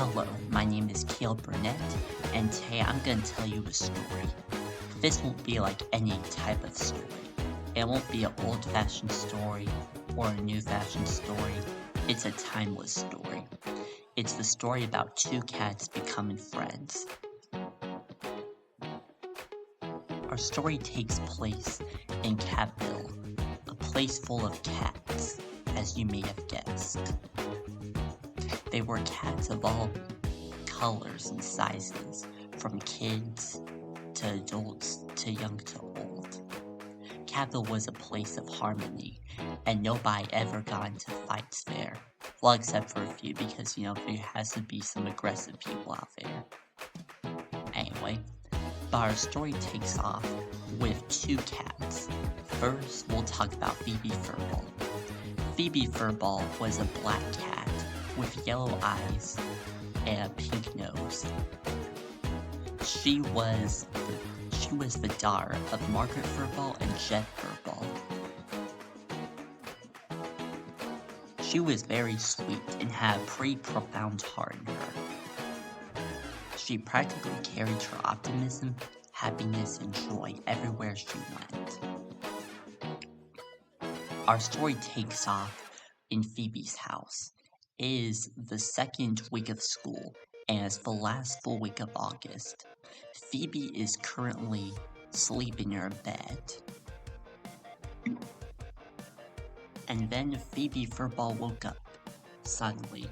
Hello, my name is Caleb Burnett, and today I'm going to tell you a story. This won't be like any type of story. It won't be an old-fashioned story or a new-fashioned story. It's a timeless story. It's the story about two cats becoming friends. Our story takes place in Catville, a place full of cats, as you may have guessed. They were cats of all colors and sizes, from kids to adults to young to old. Catville was a place of harmony, and nobody ever got into fights there. Well, except for a few, because, there has to be some aggressive people out there. Anyway, but our story takes off with two cats. First, we'll talk about Phoebe Furball. Phoebe Furball was a black cat with yellow eyes and a pink nose. She was the daughter of Margaret Furball and Jeff Furball. She was very sweet and had a pretty profound heart in her. She practically carried her optimism, happiness, and joy everywhere she went. Our story takes off in Phoebe's house. It is the second week of school, and it's the last full week of August. Phoebe is currently sleeping in her bed. And then Phoebe Furball woke up, suddenly.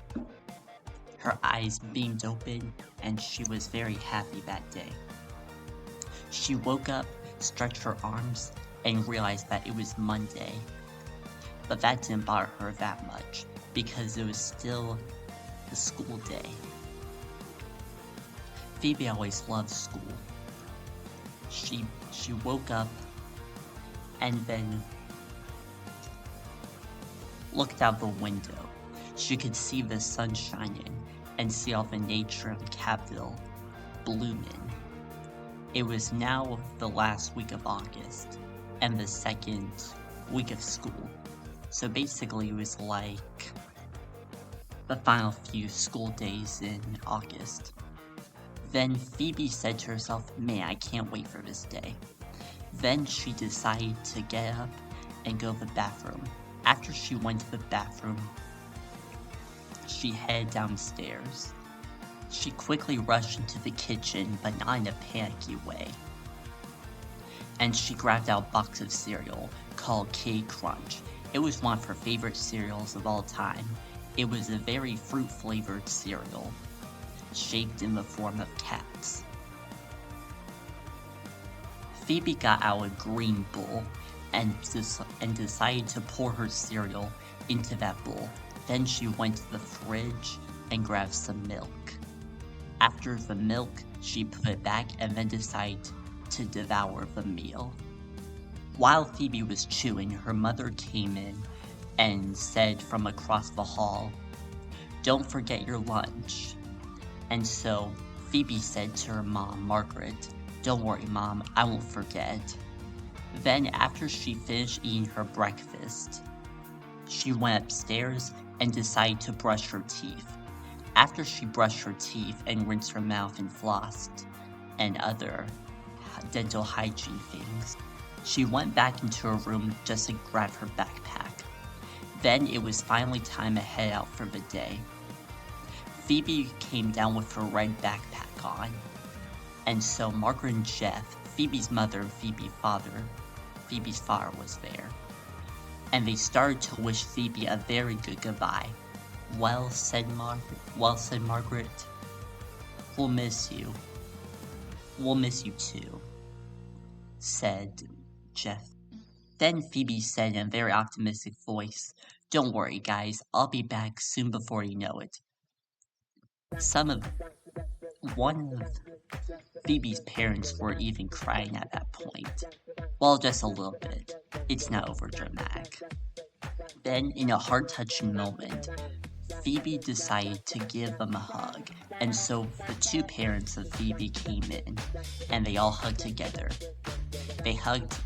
Her eyes beamed open, and she was very happy that day. She woke up, stretched her arms, and realized that it was Monday. But that didn't bother her that much, because it was still the school day. Phoebe always loved school. She woke up and then looked out the window. She could see the sun shining and see all the nature of Catville blooming. It was now the last week of August and the second week of school. So basically it was like the final few school days in August. Then Phoebe said to herself, man, I can't wait for this day. Then she decided to get up and go to the bathroom. After she went to the bathroom, she headed downstairs. She quickly rushed into the kitchen, but not in a panicky way. And she grabbed out a box of cereal called Kitty Crunch. It was one of her favorite cereals of all time. It was a very fruit-flavored cereal, shaped in the form of cats. Phoebe got out a green bowl and decided to pour her cereal into that bowl. Then she went to the fridge and grabbed some milk. After the milk, she put it back and then decided to devour the meal. While Phoebe was chewing, her mother came in and said from across the hall, "Don't forget your lunch." And so Phoebe said to her mom, Margaret, "Don't worry, Mom, I won't forget." Then after she finished eating her breakfast, she went upstairs and decided to brush her teeth. After she brushed her teeth and rinsed her mouth and flossed and other dental hygiene things, she went back into her room just to grab her backpack. Then it was finally time to head out for the day. Phoebe came down with her red backpack on, and so Margaret and Jeff, Phoebe's mother and Phoebe's father was there. And they started to wish Phoebe a very good goodbye. Well said, Margaret. We'll miss you. We'll miss you too, said Jeff. Then Phoebe said in a very optimistic voice, "Don't worry, guys, I'll be back soon before you know it." One of Phoebe's parents were even crying at that point. Well, just a little bit. It's not overdramatic. Then, in a heart-touching moment, Phoebe decided to give them a hug, and so the two parents of Phoebe came in, and they all hugged together. They hugged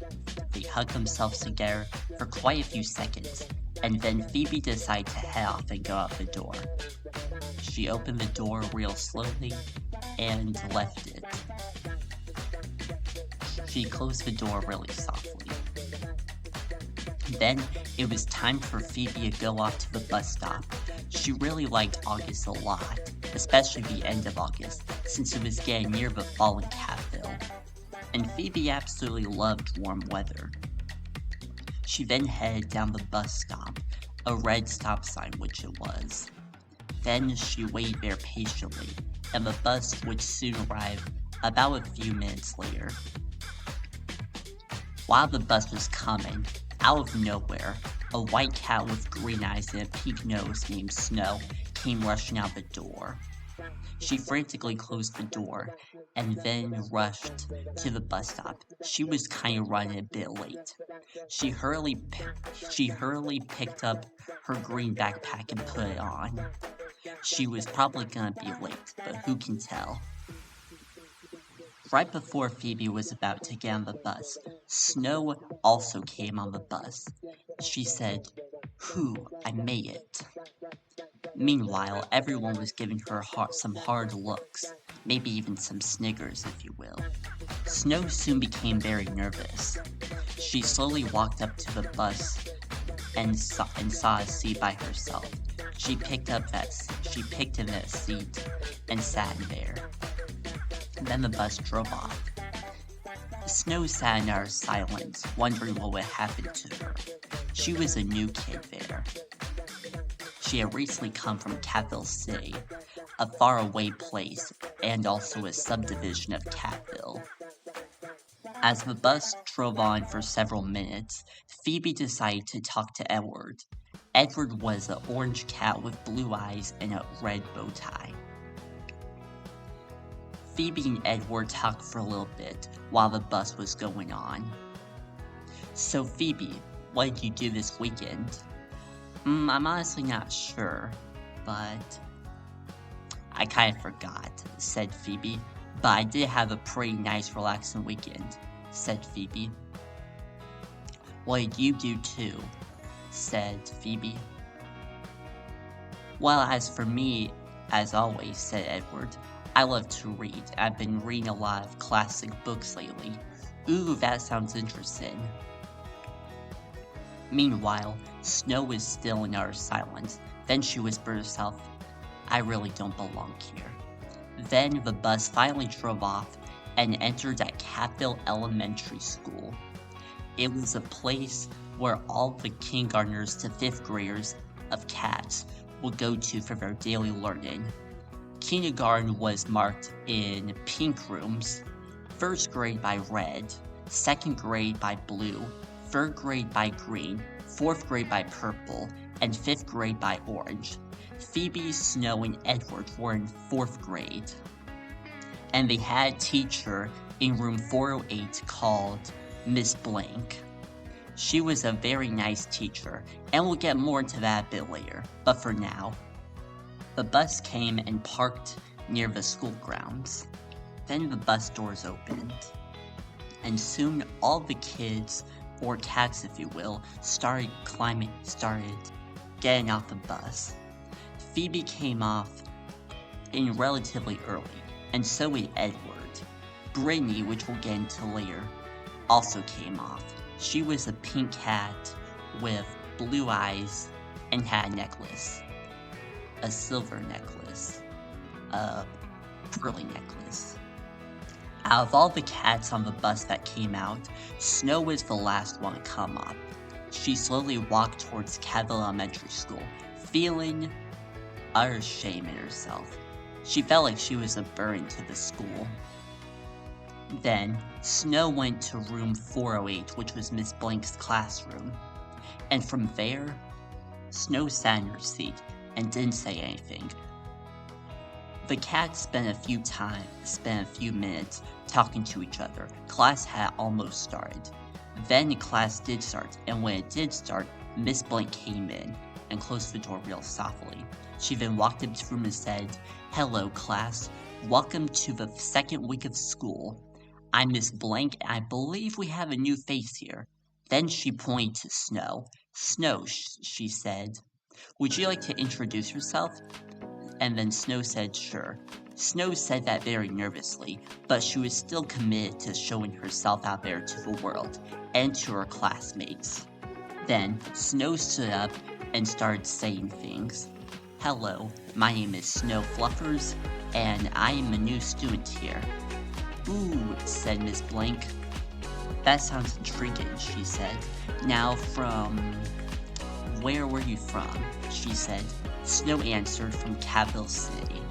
themselves together for quite a few seconds, and then Phoebe decided to head off and go out the door. She opened the door real slowly and left it. She closed the door really softly. Then it was time for Phoebe to go off to the bus stop. She really liked August a lot, especially the end of August, since it was getting near the fall in Catville. And Phoebe absolutely loved warm weather. She then headed down the bus stop, a red stop sign which it was. Then she waited there patiently, and the bus would soon arrive about a few minutes later. While the bus was coming, out of nowhere, a white cat with green eyes and a pink nose named Snow came rushing out the door. She frantically closed the door and then rushed to the bus stop. She was kind of running a bit late. She hurriedly picked up her green backpack and put it on. She was probably gonna be late, but who can tell? Right before Phoebe was about to get on the bus, Snow also came on the bus. She said, "Whew, I made it." Meanwhile, everyone was giving her some hard looks, maybe even some sniggers, if you will. Snow soon became very nervous. She slowly walked up to the bus and saw a seat by herself. She picked in that seat and sat in there. Then the bus drove off. Snow sat in utter silence, wondering what would happen to her. She was a new kid there. She had recently come from Catville City, a faraway place, and also a subdivision of Catville. As the bus drove on for several minutes, Phoebe decided to talk to Edward. Edward was an orange cat with blue eyes and a red bow tie. Phoebe and Edward talked for a little bit while the bus was going on. "So Phoebe, what did you do this weekend?" I'm honestly not sure, but I kind of forgot," said Phoebe. "But I did have a pretty nice relaxing weekend," said Phoebe. "What did you do too?" said Phoebe. "Well, as for me, as always," said Edward, "I love to read. I've been reading a lot of classic books lately." "Ooh, that sounds interesting." Meanwhile, Snow was still in utter silence. Then she whispered to herself, "I really don't belong here." Then the bus finally drove off and entered at Catville Elementary School. It was a place where all the kindergartners to 5th graders of cats would go to for their daily learning. Kindergarten was marked in pink rooms, 1st grade by red, 2nd grade by blue, 3rd grade by green, 4th grade by purple, and 5th grade by orange. Phoebe, Snow, and Edward were in 4th grade. And they had a teacher in room 408 called Miss Blank. She was a very nice teacher, and we'll get more into that a bit later, but for now. The bus came and parked near the school grounds. Then the bus doors opened, and soon all the kids, or cats if you will, started getting off the bus. Phoebe came off in relatively early, and so did Edward. Brittany, which we'll get into later, also came off. She was a pink cat with blue eyes and had a necklace. A silver necklace. A pearly necklace. Out of all the cats on the bus that came out, Snow was the last one to come up. She slowly walked towards Catville Elementary School, feeling utter shame in herself. She felt like she was a burden to the school. Then, Snow went to room 408, which was Miss Blank's classroom. And from there, Snow sat in her seat and didn't say anything. The cats spent a few minutes talking to each other. Class had almost started. Then class did start, and when it did start, Miss Blank came in and closed the door real softly. She then walked into the room and said, "Hello, class. Welcome to the 2nd week of school. I'm Miss Blank, and I believe we have a new face here." Then she pointed to Snow. "Snow," she said, "would you like to introduce yourself?" And then Snow said sure. Snow said that very nervously, but she was still committed to showing herself out there to the world and to her classmates. Then Snow stood up and started saying things. Hello, my name is Snow Fluffers, and I am a new student here. Ooh, said Miss Blank. That sounds intriguing, she said. Now where were you from? She said. Snow answered from Capital City.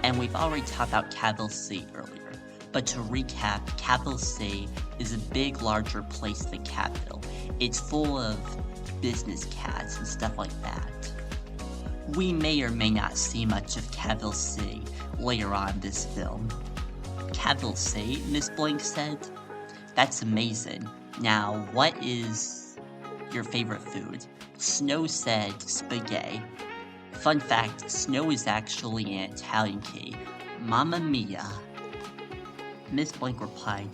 And we've already talked about Capital City earlier, but to recap, Capital City is a big, larger place than Capital. It's full of business cats and stuff like that. We may or may not see much of Capital City later on in this film. Capital City, Miss Blank said. That's amazing. Now, what is your favorite food? Snow said spaghetti. Fun fact, Snow is actually an Italian key. Mamma mia. Miss Blank replied,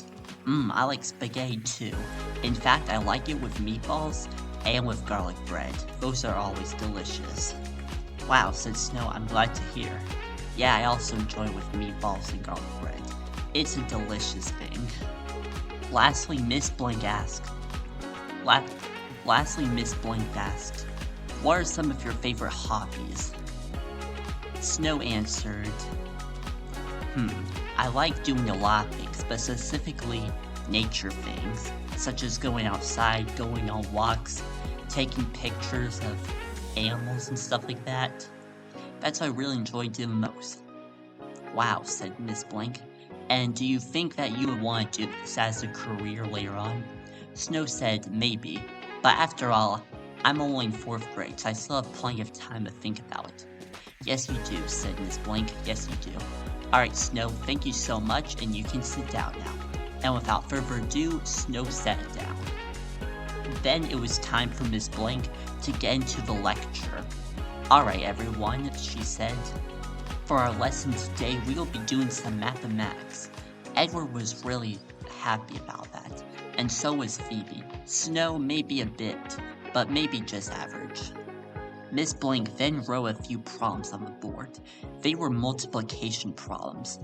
I like spaghetti too. In fact, I like it with meatballs and with garlic bread. Those are always delicious. Wow, said Snow, I'm glad to hear. Yeah, I also enjoy it with meatballs and garlic bread. It's a delicious thing. Lastly, Miss Blank asked, what are some of your favorite hobbies? Snow answered, I like doing a lot of things, but specifically nature things, such as going outside, going on walks, taking pictures of animals and stuff like that. That's what I really enjoy doing most. Wow, said Miss Blank. And do you think that you would want to do this as a career later on? Snow said maybe, but after all, I'm only in 4th grade, so I still have plenty of time to think about it. Yes you do, said Miss Blank, yes you do. Alright Snow, thank you so much, and you can sit down now. And without further ado, Snow sat down. Then it was time for Miss Blank to get into the lecture. Alright everyone, she said. For our lesson today, we will be doing some mathematics. Edward was really happy about that, and so was Phoebe. Snow maybe a bit, but maybe just average. Miss Blank then wrote a few problems on the board. They were multiplication problems.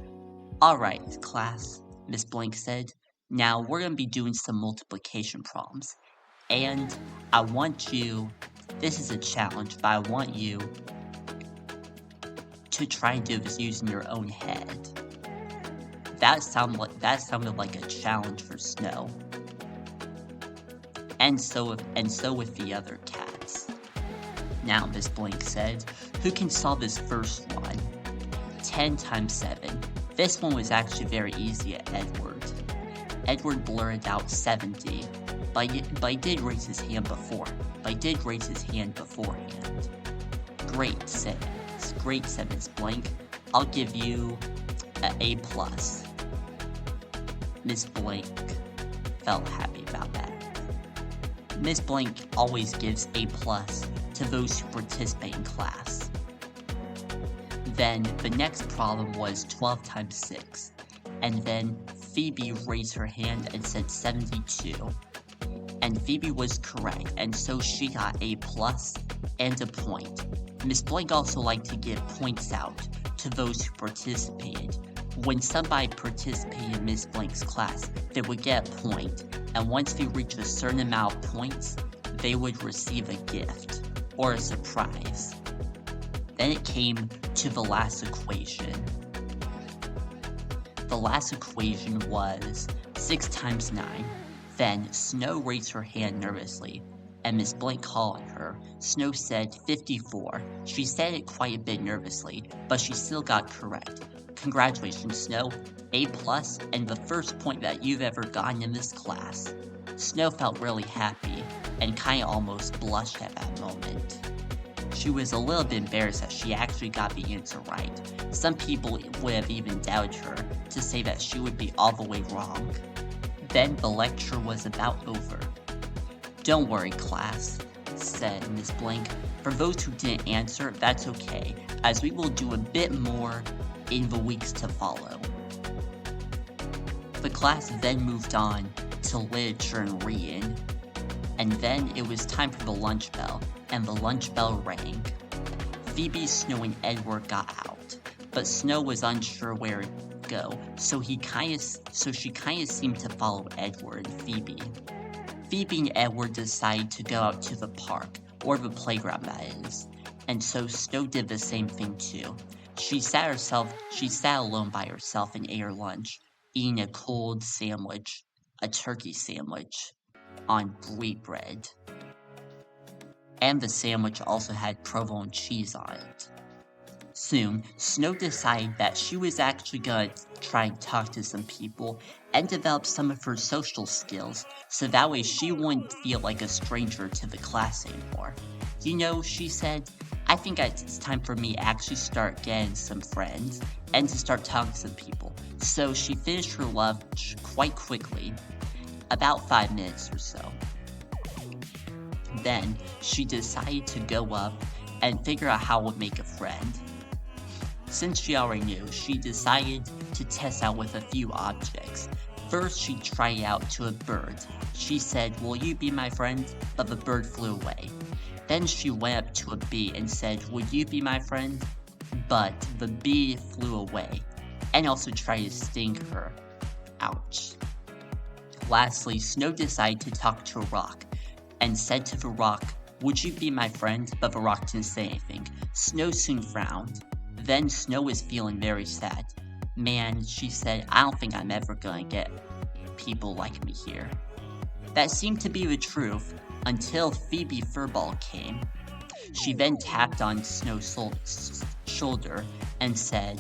Alright, class, Miss Blank said. Now we're going to be doing some multiplication problems. And I want you, this is a challenge, but I want you to try and do this using your own head. That sounded like a challenge for Snow. And so with the other cats. Now, Miss Blank said, who can solve this first one? 10 times 7. This one was actually very easy at Edward. Edward blurted out 70, but he did raise his hand beforehand. Great, said Miss Blank. I'll give you an A+. Miss Blank felt happy about that. Miss Blank always gives A+ to those who participate in class. Then the next problem was 12 times 6, and then Phoebe raised her hand and said 72. And Phoebe was correct, and so she got A+ and a point. Miss Blank also liked to give points out to those who participated. When somebody participated in Miss Blank's class, they would get a point, and once they reached a certain amount of points, they would receive a gift, or a surprise. Then it came to the last equation. The last equation was 6 times 9. Then Snow raised her hand nervously, and Miss Blank called on her. Snow said 54. She said it quite a bit nervously, but she still got correct. Congratulations, Snow. A+, and the first point that you've ever gotten in this class. Snow felt really happy, and kinda almost blushed at that moment. She was a little bit embarrassed that she actually got the answer right. Some people would have even doubted her to say that she would be all the way wrong. Then the lecture was about over. Don't worry, class, said Miss Blank. For those who didn't answer, that's okay, as we will do a bit more in the weeks to follow. The class then moved on to literature and reading, and then it was time for the lunch bell, and the lunch bell rang. Phoebe, Snow, and Edward got out, but Snow was unsure where to go, so she kinda seemed to follow Edward and Phoebe. Phoebe and Edward decided to go out to the park, or the playground that is, and so Snow did the same thing too. She sat alone by herself and ate her lunch, eating a cold sandwich, a turkey sandwich, on wheat bread. And the sandwich also had provolone cheese on it. Soon, Snow decided that she was actually going to try and talk to some people and develop some of her social skills so that way she wouldn't feel like a stranger to the class anymore. You know, she said, I think it's time for me to actually start getting some friends and to start talking to some people. So she finished her lunch quite quickly, about 5 minutes or so. Then she decided to go up and figure out how to make a friend. Since she already knew, she decided to test out with a few objects. First, she tried out to a bird. She said, "Will you be my friend?" But the bird flew away. Then she went up to a bee and said, "Would you be my friend?" But the bee flew away and also tried to sting her. Ouch. Lastly, Snow decided to talk to a rock and said to the rock, "Would you be my friend?" But the rock didn't say anything. Snow soon frowned. Then Snow was feeling very sad. "Man," she said, "I don't think I'm ever gonna get people like me here." That seemed to be the truth until Phoebe Furball came. She then tapped on Snow's shoulder and said,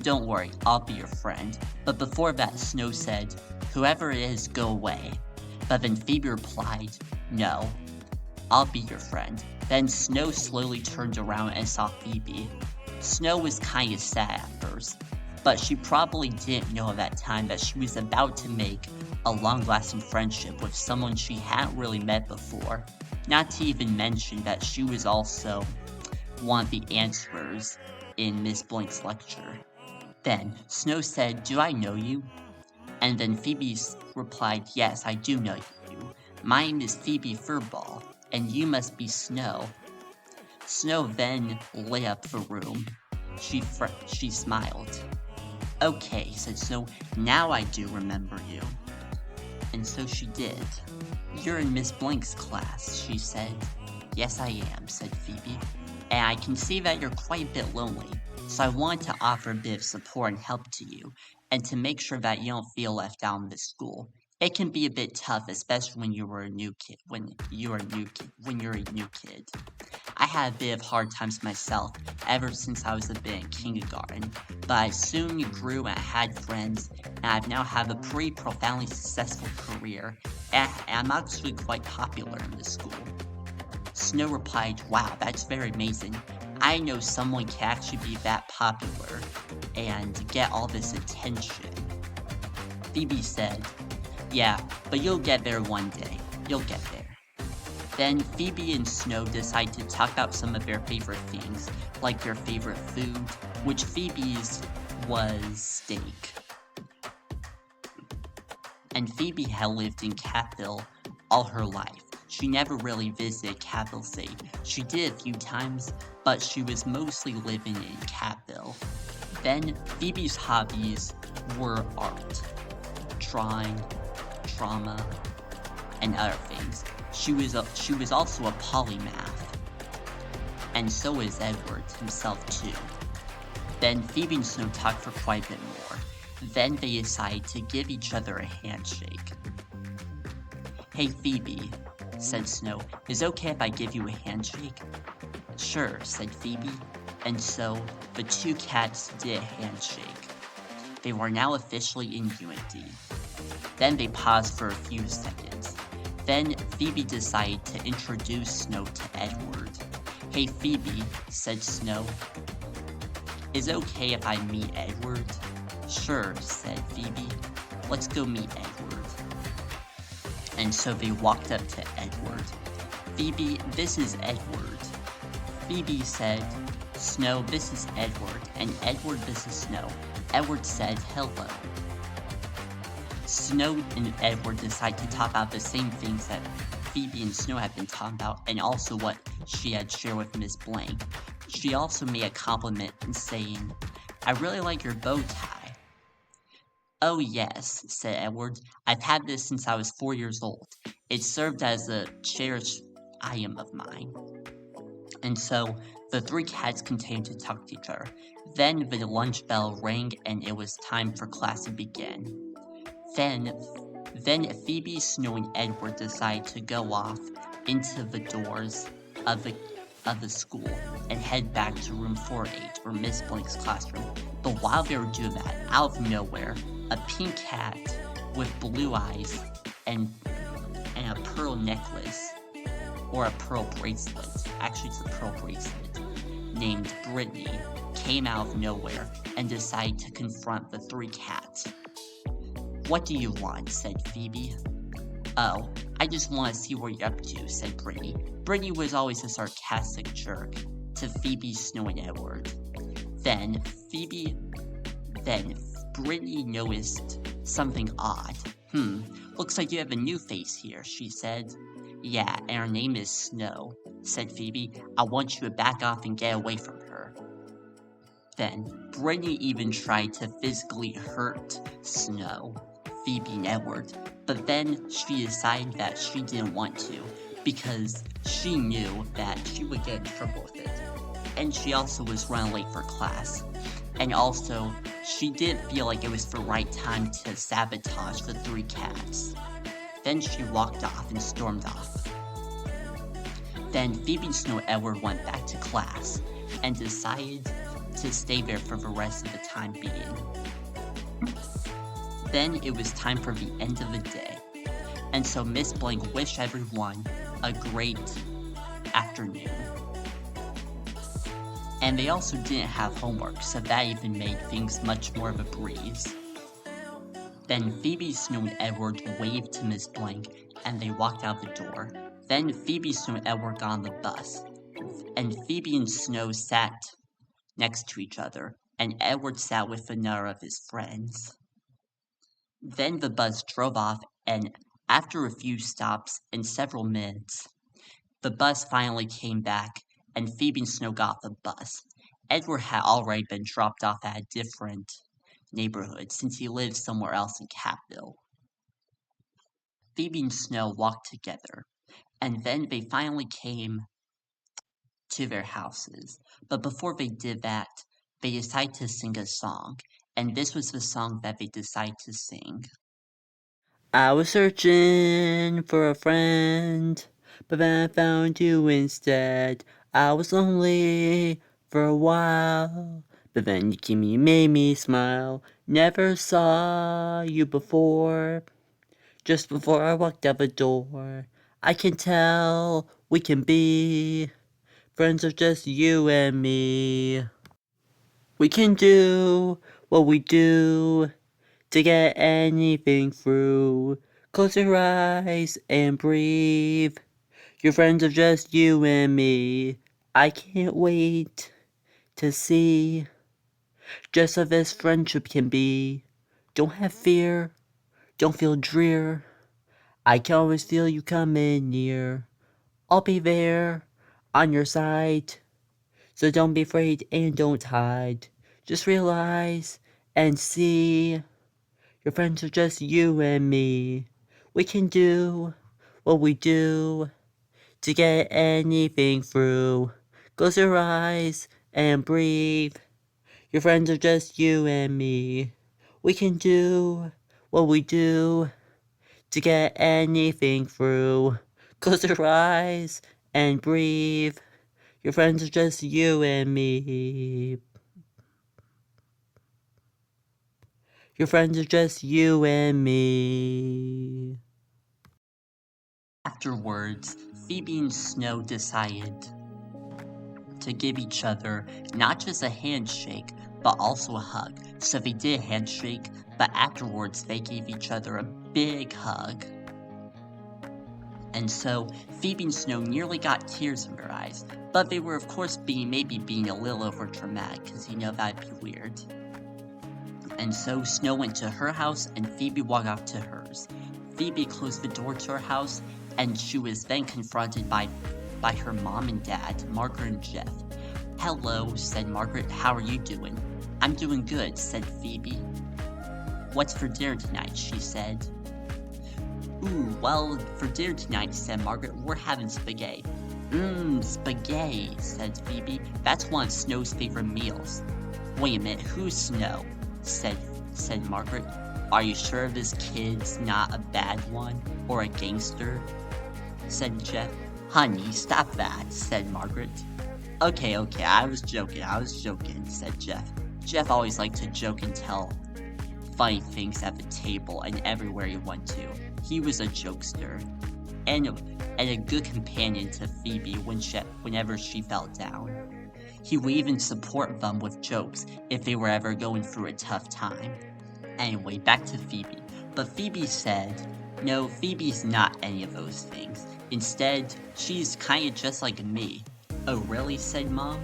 "Don't worry, I'll be your friend." But before that, Snow said, "Whoever it is, go away." But then Phoebe replied, "No, I'll be your friend." Then Snow slowly turned around and saw Phoebe. Snow was kinda sad at first, but she probably didn't know at that time that she was about to make a long-lasting friendship with someone she hadn't really met before. Not to even mention that she was also one of the answerers in Miss Blank's lecture. Then Snow said, "Do I know you?" And then Phoebe replied, "Yes, I do know you. My name is Phoebe Furball, and you must be Snow." Snow then lit up the room. She smiled. "Okay," said Snow, "now I do remember you." And so she did. "You're in Miss Blank's class," she said. "Yes, I am," said Phoebe. "And I can see that you're quite a bit lonely, so I wanted to offer a bit of support and help to you, and to make sure that you don't feel left out in this school. It can be a bit tough, especially when you're a new kid. I had a bit of hard times myself ever since I was a bit in kindergarten, but I soon grew and had friends, and I've now have a pretty profoundly successful career, and I'm actually quite popular in this school." Snow replied, "Wow, that's very amazing. I know someone can actually be that popular and get all this attention." Phoebe said, "Yeah, but you'll get there one day. You'll get there." Then Phoebe and Snow decide to talk about some of their favorite things, like their favorite food, which Phoebe's was steak. And Phoebe had lived in Capital all her life. She never really visited Capital City. She did a few times, but she was mostly living in Capital. Then Phoebe's hobbies were art, drawing, drama, and other things. She was also a polymath, and so is Edward himself too. Then Phoebe and Snow talked for quite a bit more. Then they decided to give each other a handshake. "Hey Phoebe," said Snow, "is it okay if I give you a handshake?" "Sure," said Phoebe, and so the two cats did a handshake. They were now officially in unity. Then they paused for a few seconds. Then Phoebe decided to introduce Snow to Edward. "Hey Phoebe," said Snow, "is it okay if I meet Edward?" "Sure," said Phoebe, "let's go meet Edward." And so they walked up to Edward. "Phoebe, this is Edward." Phoebe said, "Snow, this is Edward," and Edward, this is Snow. Edward said, "Hello." Snow and Edward decided to talk about the same things that Phoebe and Snow had been talking about, and also what she had shared with Miss Blank. She also made a compliment in saying, "I really like your bow tie." "Oh yes," said Edward. "I've had this since I was 4 years old. It served as a cherished item of mine." And so the three cats continued to talk to each other. Then the lunch bell rang and it was time for class to begin. Then Phoebe, Snow, and Edward decided to go off into the doors of the school and head back to room 408 or Miss Blank's classroom. But while they were doing that, out of nowhere, a pink cat with blue eyes and a pearl necklace, or a pearl bracelet, actually it's a pearl bracelet, named Brittany, came out of nowhere and decided to confront the three cats. "What do you want?" said Phoebe. "Oh, I just want to see what you're up to," said Brittany. Brittany was always a sarcastic jerk to Phoebe, Snow, and Edward. Then Brittany noticed something odd. Looks like you have a new face here," she said. "Yeah, and her name is Snow," said Phoebe. "I want you to back off and get away from her." Then Brittany even tried to physically hurt Snow, Phoebe, and Edward, but then she decided that she didn't want to because she knew that she would get in trouble with it. And she also was running late for class. And also, she didn't feel like it was the right time to sabotage the three cats. Then she walked off and stormed off. Then Phoebe, Snow, and Edward went back to class and decided to stay there for the rest of the time being. Then it was time for the end of the day, and so Miss Blank wished everyone a great afternoon. And they also didn't have homework, so that even made things much more of a breeze. Then Phoebe, Snow, and Edward waved to Miss Blank, and they walked out the door. Then Phoebe, Snow, and Edward got on the bus, and Phoebe and Snow sat next to each other, and Edward sat with another of his friends. Then the bus drove off, and after a few stops and several minutes, the bus finally came back, and Phoebe and Snow got off the bus. Edward had already been dropped off at a different neighborhood since he lived somewhere else in Catville. Phoebe and Snow walked together, and then they finally came to their houses. But before they did that, they decided to sing a song, and this was the song that they decided to sing. "I was searching for a friend, but then I found you instead. I was lonely for a while, but then you came and you made me smile. Never saw you before, just before I walked out the door. I can tell we can be friends of just you and me. We can do what we do to get anything through. Close your eyes and breathe. Your friends are just you and me. I can't wait to see just how this friendship can be. Don't have fear, don't feel drear. I can always feel you coming near. I'll be there on your side, so don't be afraid and don't hide. Just realize and see your friends are just you and me. We can do what we do to get anything through. Close your eyes and breathe. Your friends are just you and me. We can do what we do to get anything through. Close your eyes and breathe. Your friends are just you and me. Your friends are just you and me. Afterwards, Phoebe and Snow decided to give each other not just a handshake, but also a hug. So they did a handshake, but afterwards they gave each other a big hug. And so Phoebe and Snow nearly got tears in their eyes, but they were of course maybe being a little over dramatic, because that'd be weird. And so Snow went to her house and Phoebe walked off to hers. Phoebe closed the door to her house, and she was then confronted by her mom and dad, Margaret and Jeff. "Hello," said Margaret. "How are you doing?" "I'm doing good," said Phoebe. "What's for dinner tonight?" she said. "Ooh, well, for dinner tonight," said Margaret, "we're having spaghetti." Spaghetti," said Phoebe. "That's one of Snow's favorite meals." "Wait a minute, who's Snow?" said Margaret. "Are you sure this kid's not a bad one, or a gangster?" said Jeff. "Honey, stop that," said Margaret. Okay, I was joking, said Jeff. Jeff always liked to joke and tell funny things at the table and everywhere he went to. He was a jokester, and a good companion to Phoebe whenever she felt down. He would even support them with jokes if they were ever going through a tough time. Anyway, back to Phoebe. But Phoebe said, "No, Phoebe's not any of those things. Instead, she's kinda just like me." "Oh, really?" said Mom.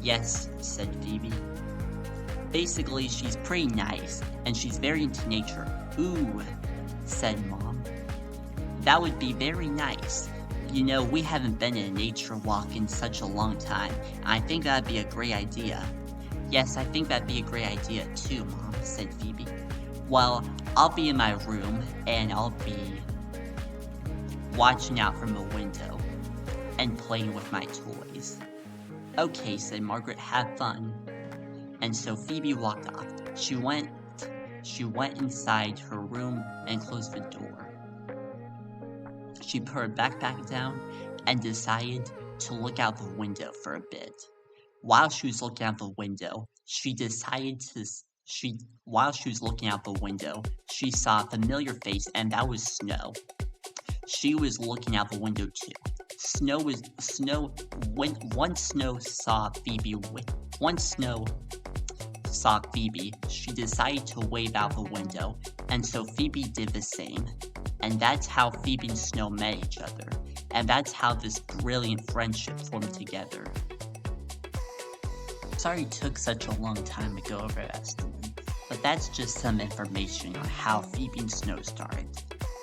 "Yes," said Phoebe. "Basically, she's pretty nice, and she's very into nature." "Ooh," said Mom. "That would be very nice. You know, we haven't been in a nature walk in such a long time, and I think that'd be a great idea." "Yes, I think that'd be a great idea too, Mom," said Phoebe. "Well, I'll be in my room, and I'll be watching out from the window and playing with my toys." "Okay," said Margaret, "have fun." And so Phoebe walked off. She went inside her room and closed the door. She put her backpack down and decided to look out the window for a bit. While she was looking out the window, she saw a familiar face, and that was Snow. She was looking out the window too. Once Snow saw Phoebe, she decided to wave out the window, and so Phoebe did the same. And that's how Phoebe and Snow met each other, and that's how this brilliant friendship formed together. Sorry it took such a long time to go over that story, but that's just some information on how Phoebe and Snow started.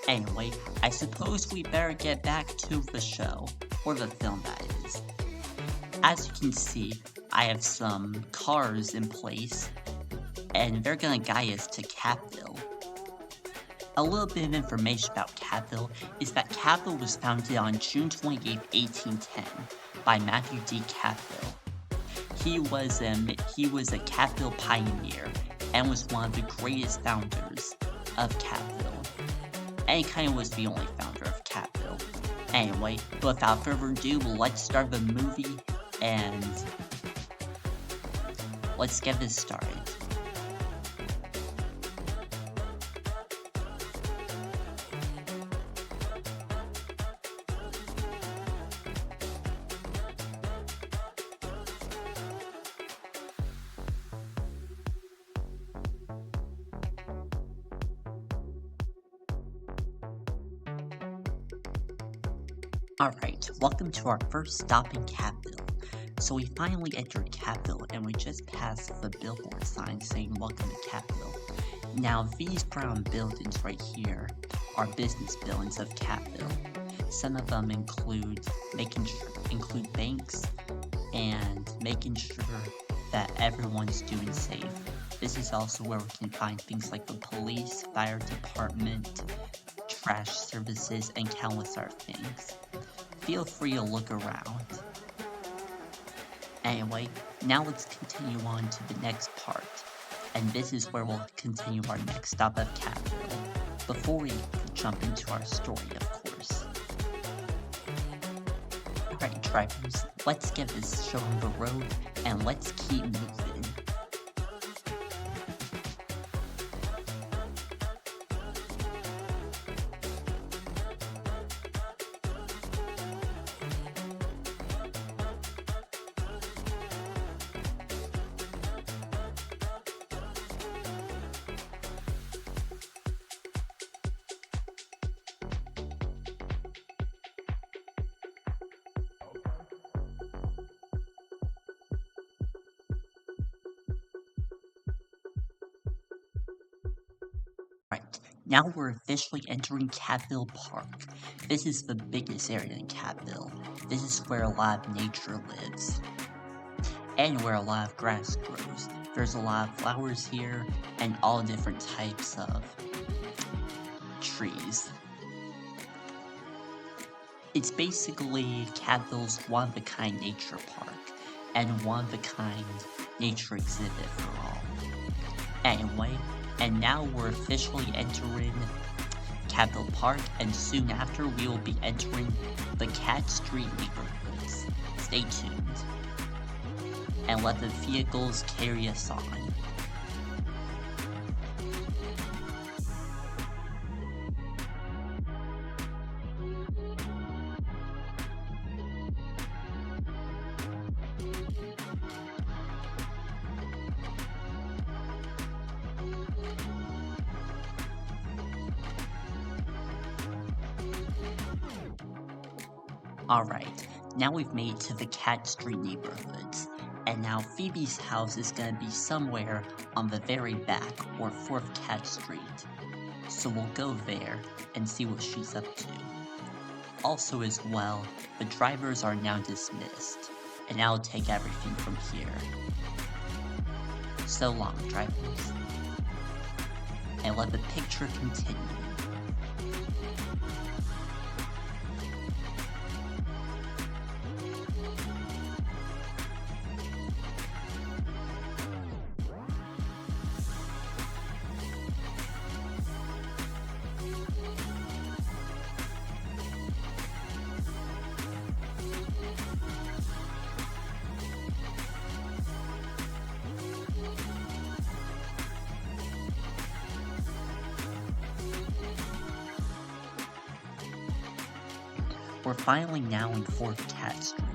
Anyway, I suppose we better get back to the show, or the film that is. As you can see, I have some cars in place, and they're gonna guide us to Capville. A little bit of information about Capville is that Capville was founded on June 28, 1810, by Matthew D. Capville. He was a Capville pioneer and was one of the greatest founders of Capville. And he kind of was the only founder of Capville. Anyway, without further ado, let's start the movie and let's get this started. Alright, welcome to our first stop in Capville. So we finally entered Capville and we just passed the billboard sign saying welcome to Capville. Now these brown buildings right here are business buildings of Capville. Some of them include banks and making sure that everyone's doing safe. This is also where we can find things like the police, fire department, trash services, and countless other things. Feel free to look around. Anyway, now let's continue on to the next part. And this is where we'll continue our next stop of Capville. Before we jump into our story, of course. Alright, drivers, let's get this show on the road and let's keep moving. Right, now we're officially entering Catville Park. This is the biggest area in Catville. This is where a lot of nature lives. And where a lot of grass grows. There's a lot of flowers here, and all different types of trees. It's basically Catville's one-of-a-kind nature park, and one-of-a-kind nature exhibit for all. Anyway, and now we're officially entering Catville Park, and soon after we will be entering the Cat Street neighborhoods. Stay tuned, and let the vehicles carry us on. Alright, now we've made it to the Cat Street neighborhoods, and now Phoebe's house is gonna be somewhere on the very back or 4th Cat Street. So we'll go there and see what she's up to. Also as well, the drivers are now dismissed, and I'll take everything from here. So long, drivers. And let the picture continue. We're finally now in 4th Cat Street,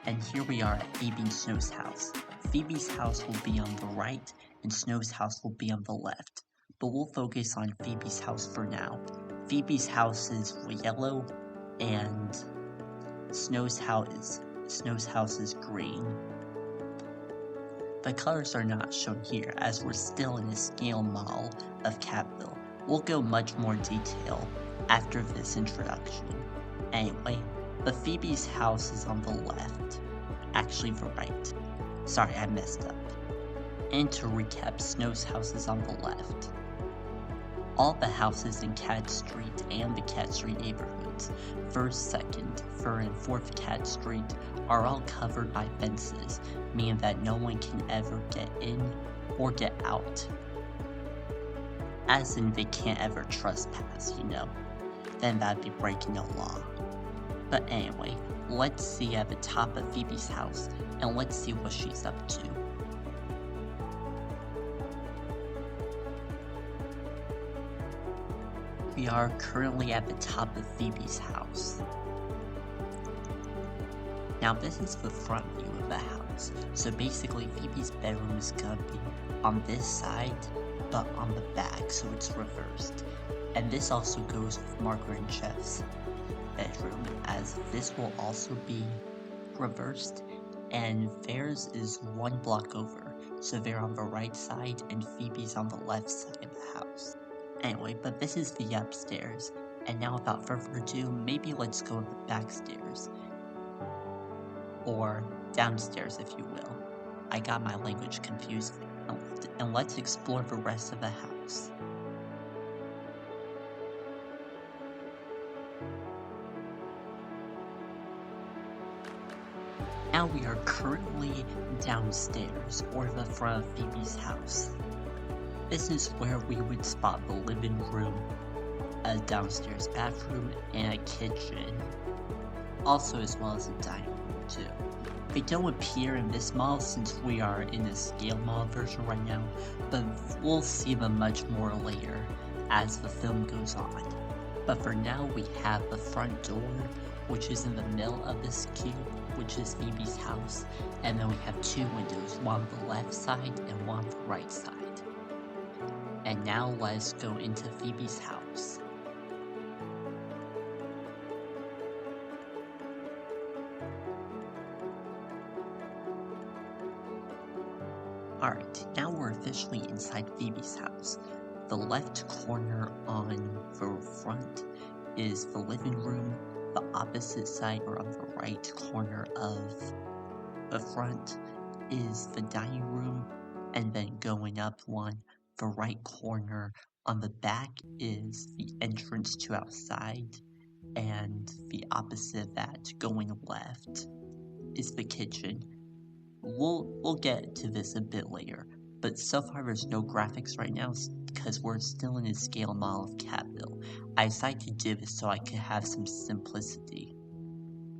and here we are at Phoebe and Snow's house. Phoebe's house will be on the right, and Snow's house will be on the left, but we'll focus on Phoebe's house for now. Phoebe's house is yellow, and Snow's house is green. The colors are not shown here, as we're still in the scale model of Catville. We'll go much more detail after this introduction. Anyway, but Phoebe's house is on the left. Actually, the right. Sorry, I messed up. And to recap, Snow's house is on the left. All the houses in Cat Street and the Cat Street neighborhoods, 1st, 2nd, 3rd, and 4th Cat Street, are all covered by fences, meaning that no one can ever get in or get out. As in, they can't ever trespass, you know. Then that'd be breaking the law. But anyway, let's see at the top of Phoebe's house, and let's see what she's up to. We are currently at the top of Phoebe's house. Now this is the front view of the house, so basically Phoebe's bedroom is gonna be on this side, but on the back, so it's reversed. And this also goes with Margaret and Jeff's bedroom, as this will also be reversed, and theirs is 1 block over, so they're on the right side and Phoebe's on the left side of the house. Anyway, but this is the upstairs, and now without further ado, maybe let's go to the back stairs. Or downstairs, if you will. I got my language confused, and let's explore the rest of the house. Now we are currently downstairs, or the front of Phoebe's house. This is where we would spot the living room, a downstairs bathroom, and a kitchen. Also as well as a dining room too. They don't appear in this model since we are in a scale model version right now, but we'll see them much more later as the film goes on. But for now we have the front door, which is in the middle of this cube, which is Phoebe's house, and then we have 2 windows, one on the left side and one on the right side. And now let's go into Phoebe's house. Alright, now we're officially inside Phoebe's house. the left corner on the front is the living room, the opposite side or on the right corner of the front is the dining room, and then going up one, the right corner on the back is the entrance to outside, and the opposite of that, going left, is the kitchen. We'll get to this a bit later, but so far there's no graphics right now because we're still in a scale model of Catville. I decided to do this so I could have some simplicity.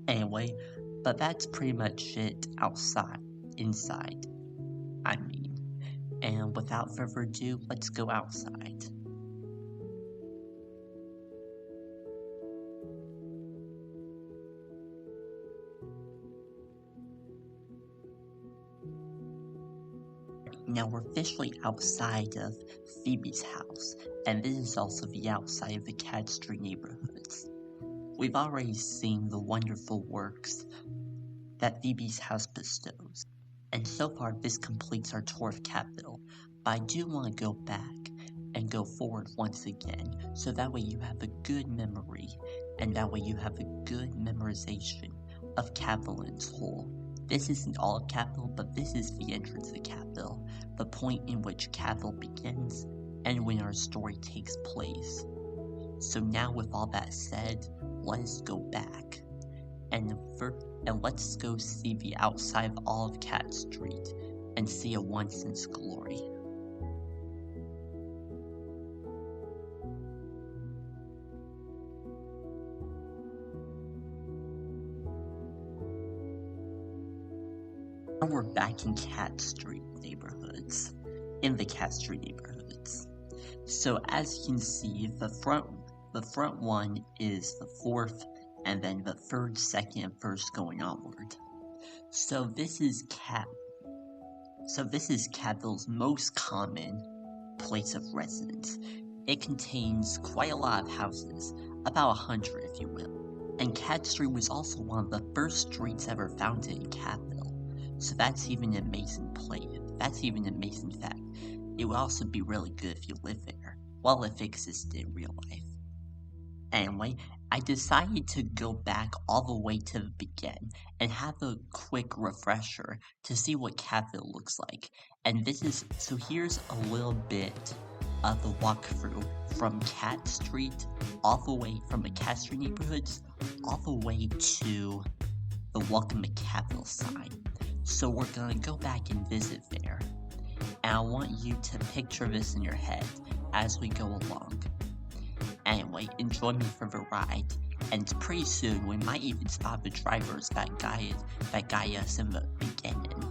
Anyway, but that's pretty much it inside, I mean. And without further ado, let's go outside. Now we're officially outside of Phoebe's house, and this is also the outside of the Cat Street neighborhoods. We've already seen the wonderful works that Phoebe's house bestows, and so far this completes our tour of Catville, but I do want to go back and go forward once again, so that way you have a good memory, and that way you have a good memorization of Catville in its whole. This isn't all of Catville, but this is the entrance of Catville, the point in which Catville begins, and when our story takes place. So now with all that said, let's go back, and let's go see the outside of all of Cat Street, and see it once in its glory. Now we're back in Cat Street neighborhoods, So as you can see, the front one is the fourth, and then the third, second, and first going onward. So this is Catville's most common place of residence. It contains quite a lot of houses, about 100 if you will. And Cat Street was also one of the first streets ever founded in Catville. So that's even an amazing fact. It would also be really good if you lived there. Well, if it existed in real life. Anyway, I decided to go back all the way to the beginning and have a quick refresher to see what Catville looks like. And here's a little bit of the walkthrough from Cat Street, all the way from the Cat Street neighborhoods, all the way to the Welcome to Catville sign. So we're gonna go back and visit there. And I want you to picture this in your head as we go along. Anyway, enjoy me for the ride, and pretty soon we might even spot the drivers that guide us in the beginning.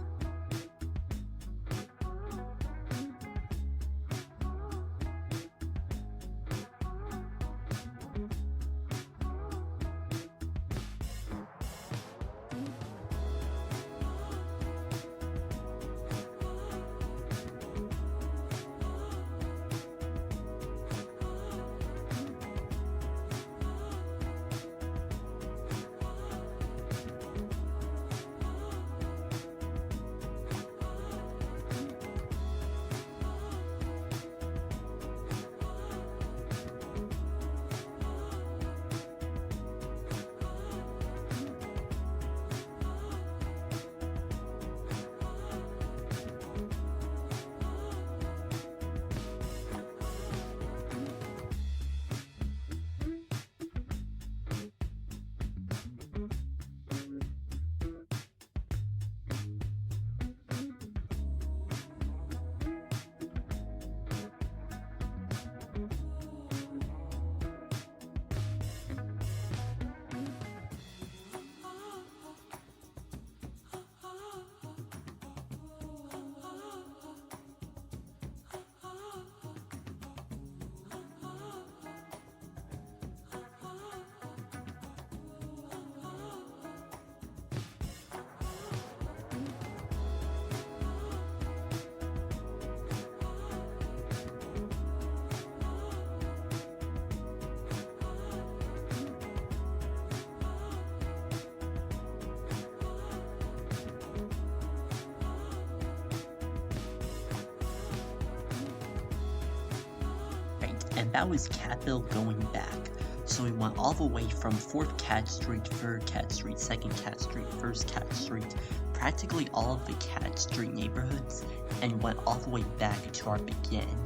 and that was Catville going back. So we went all the way from 4th Cat Street, 3rd Cat Street, 2nd Cat Street, 1st Cat Street, practically all of the Cat Street neighborhoods, and went all the way back to our beginning.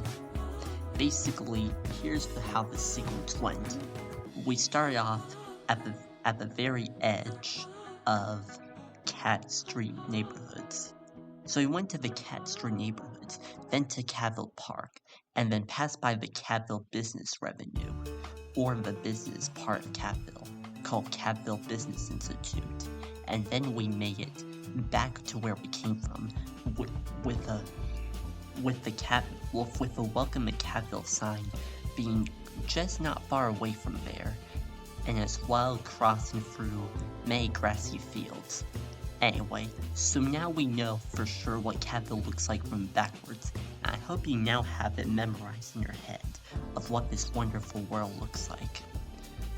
Basically, here's how the sequence went. We started off at the very edge of Cat Street neighborhoods. So we went to the Cat Street neighborhoods, then to Catville Park, and then passed by the Catville Business Revenue, or the business part of Catville, called Catville Business Institute, and then we made it back to where we came from, with the welcome to Catville sign being just not far away from there, and as well crossing through many grassy fields. Anyway, so now we know for sure what Catville looks like from backwards, and I hope you now have it memorized in your head of what this wonderful world looks like.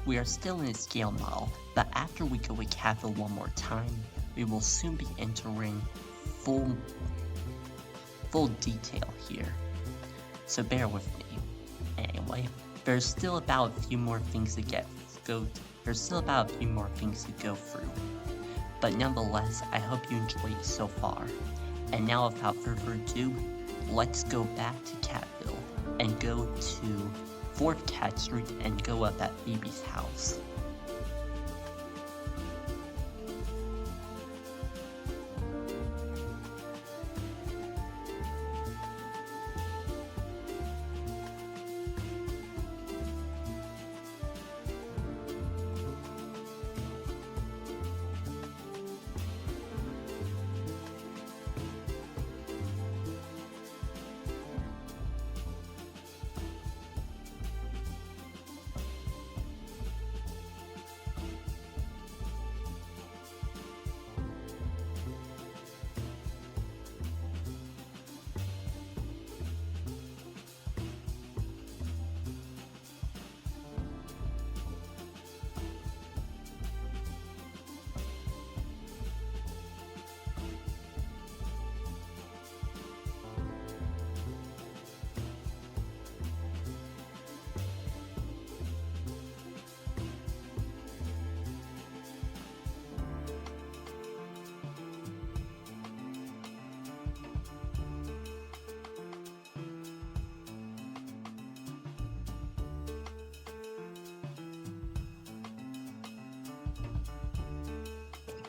We are still in a scale model, but after we go with Catville one more time, we will soon be entering full detail here. So bear with me. Anyway, there's still about a few more things to go through. But nonetheless, I hope you enjoyed it so far. And now without further ado, let's go back to Catville and go to 4th Cat Street and go up at Phoebe's house.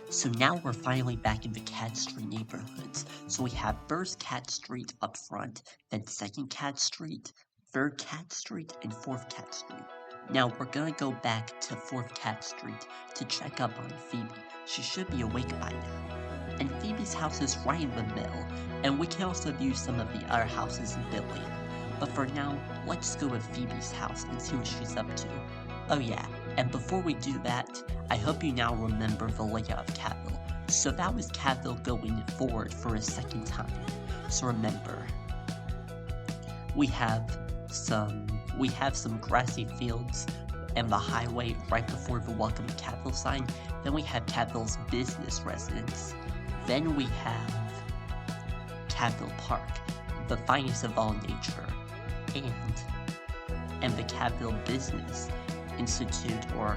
So now we're finally back in the Cat Street neighborhoods. So we have 1st Cat Street up front, then 2nd Cat Street, 3rd Cat Street, and 4th Cat Street. Now we're gonna go back to 4th Cat Street to check up on Phoebe. She should be awake by now. And Phoebe's house is right in the middle, and we can also view some of the other houses in Billy. But for now, let's go with Phoebe's house and see what she's up to. Oh yeah, and before we do that, I hope you now remember the layout of Catville. So that was Catville going forward for a second time. So remember, we have some grassy fields and the highway right before the Welcome to Catville sign. Then we have Catville's business residence. Then we have Catville Park, the finest of all nature, and the Catville Business Institute, or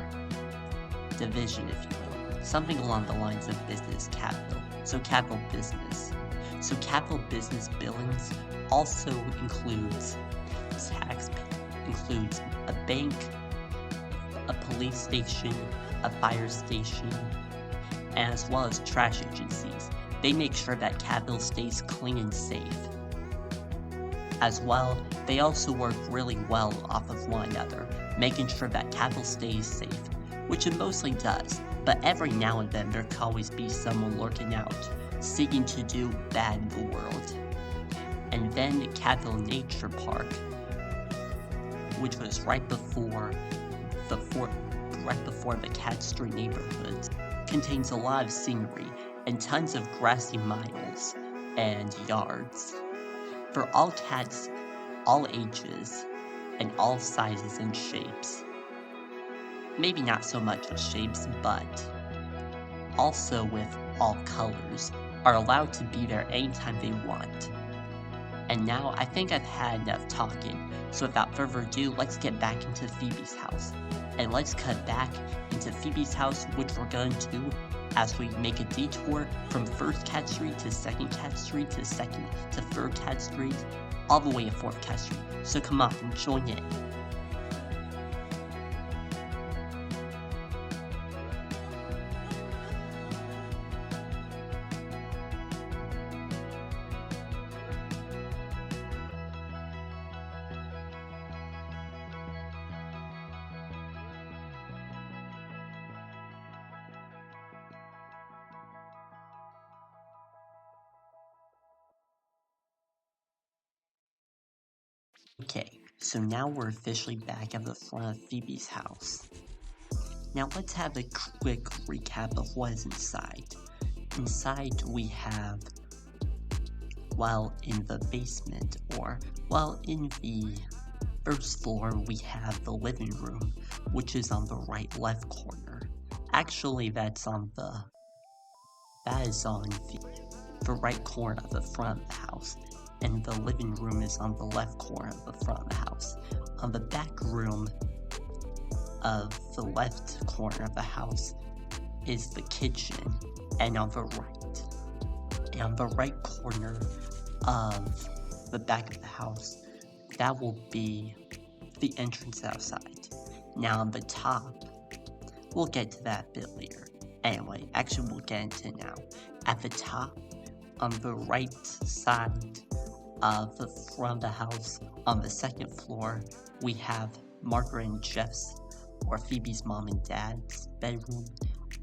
division, if you will. Something along the lines of business Catville. So Catville Business. So Catville Business billings also includes includes a bank, a police station, a fire station, as well as trash agencies. They make sure that Catville stays clean and safe. As well, they also work really well off of one another, making sure that Catville stays safe, which it mostly does, but every now and then there can always be someone lurking out, seeking to do bad in the world. And then Catville Nature Park, which was right before the Cat Street neighborhoods, contains a lot of scenery and tons of grassy miles and yards. For all cats, all ages, and all sizes and shapes. Maybe not so much with shapes, but also with all colors, are allowed to be there anytime they want. And now I think I've had enough talking, so without further ado, let's get back into Phoebe's house. And let's cut back into Phoebe's house, which we're going to do as we make a detour from First Cat Street to Second Cat Street to Third Cat Street, all the way to Fourth Cat Street. So come on, join in. Okay, so now we're officially back at the front of Phoebe's house. Now let's have a quick recap of what is inside. Inside we have, while in the basement, or while in the first floor, we have the living room, which is on the left corner. Actually, that is on the right corner of the front of the house, and the living room is on the left corner of the front of the house. On the back room of the left corner of the house is the kitchen, and on the right corner of the back of the house, that will be the entrance outside. Now on the top, we'll get to that a bit later. Anyway, actually we'll get into it now. At the top, on the right side of the front of the house, on the second floor, we have Margaret and Jeff's, or Phoebe's mom and dad's bedroom.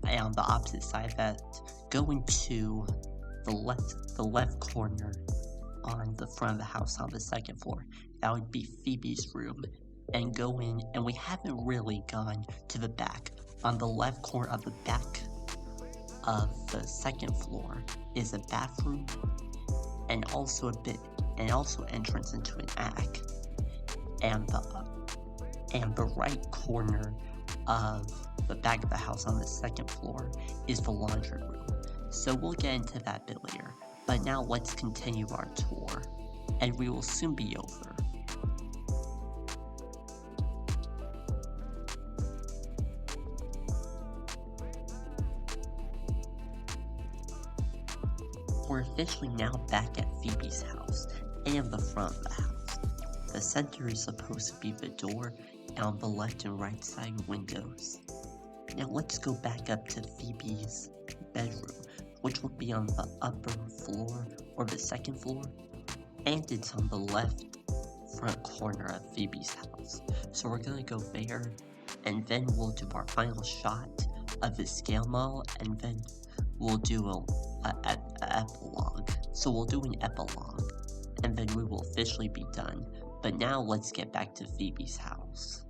And on the opposite side of that, going to the left corner on the front of the house on the second floor, that would be Phoebe's room. And go in, and we haven't really gone to the back. On the left corner of the back of the second floor is a bathroom, and also entrance into an attic. And the right corner of the back of the house on the second floor is the laundry room. So we'll get into that a bit later. But now let's continue our tour, and we will soon be over. We're officially now back at Phoebe's house, and the front of the house. The center is supposed to be the door, and on the left and right side windows. Now let's go back up to Phoebe's bedroom, which will be on the upper floor, or the second floor, and it's on the left front corner of Phoebe's house. So we're gonna go there, and then we'll do our final shot of the scale model, and then we'll do an epilogue. So we'll do an epilogue, and then we will officially be done. But now let's get back to Phoebe's house.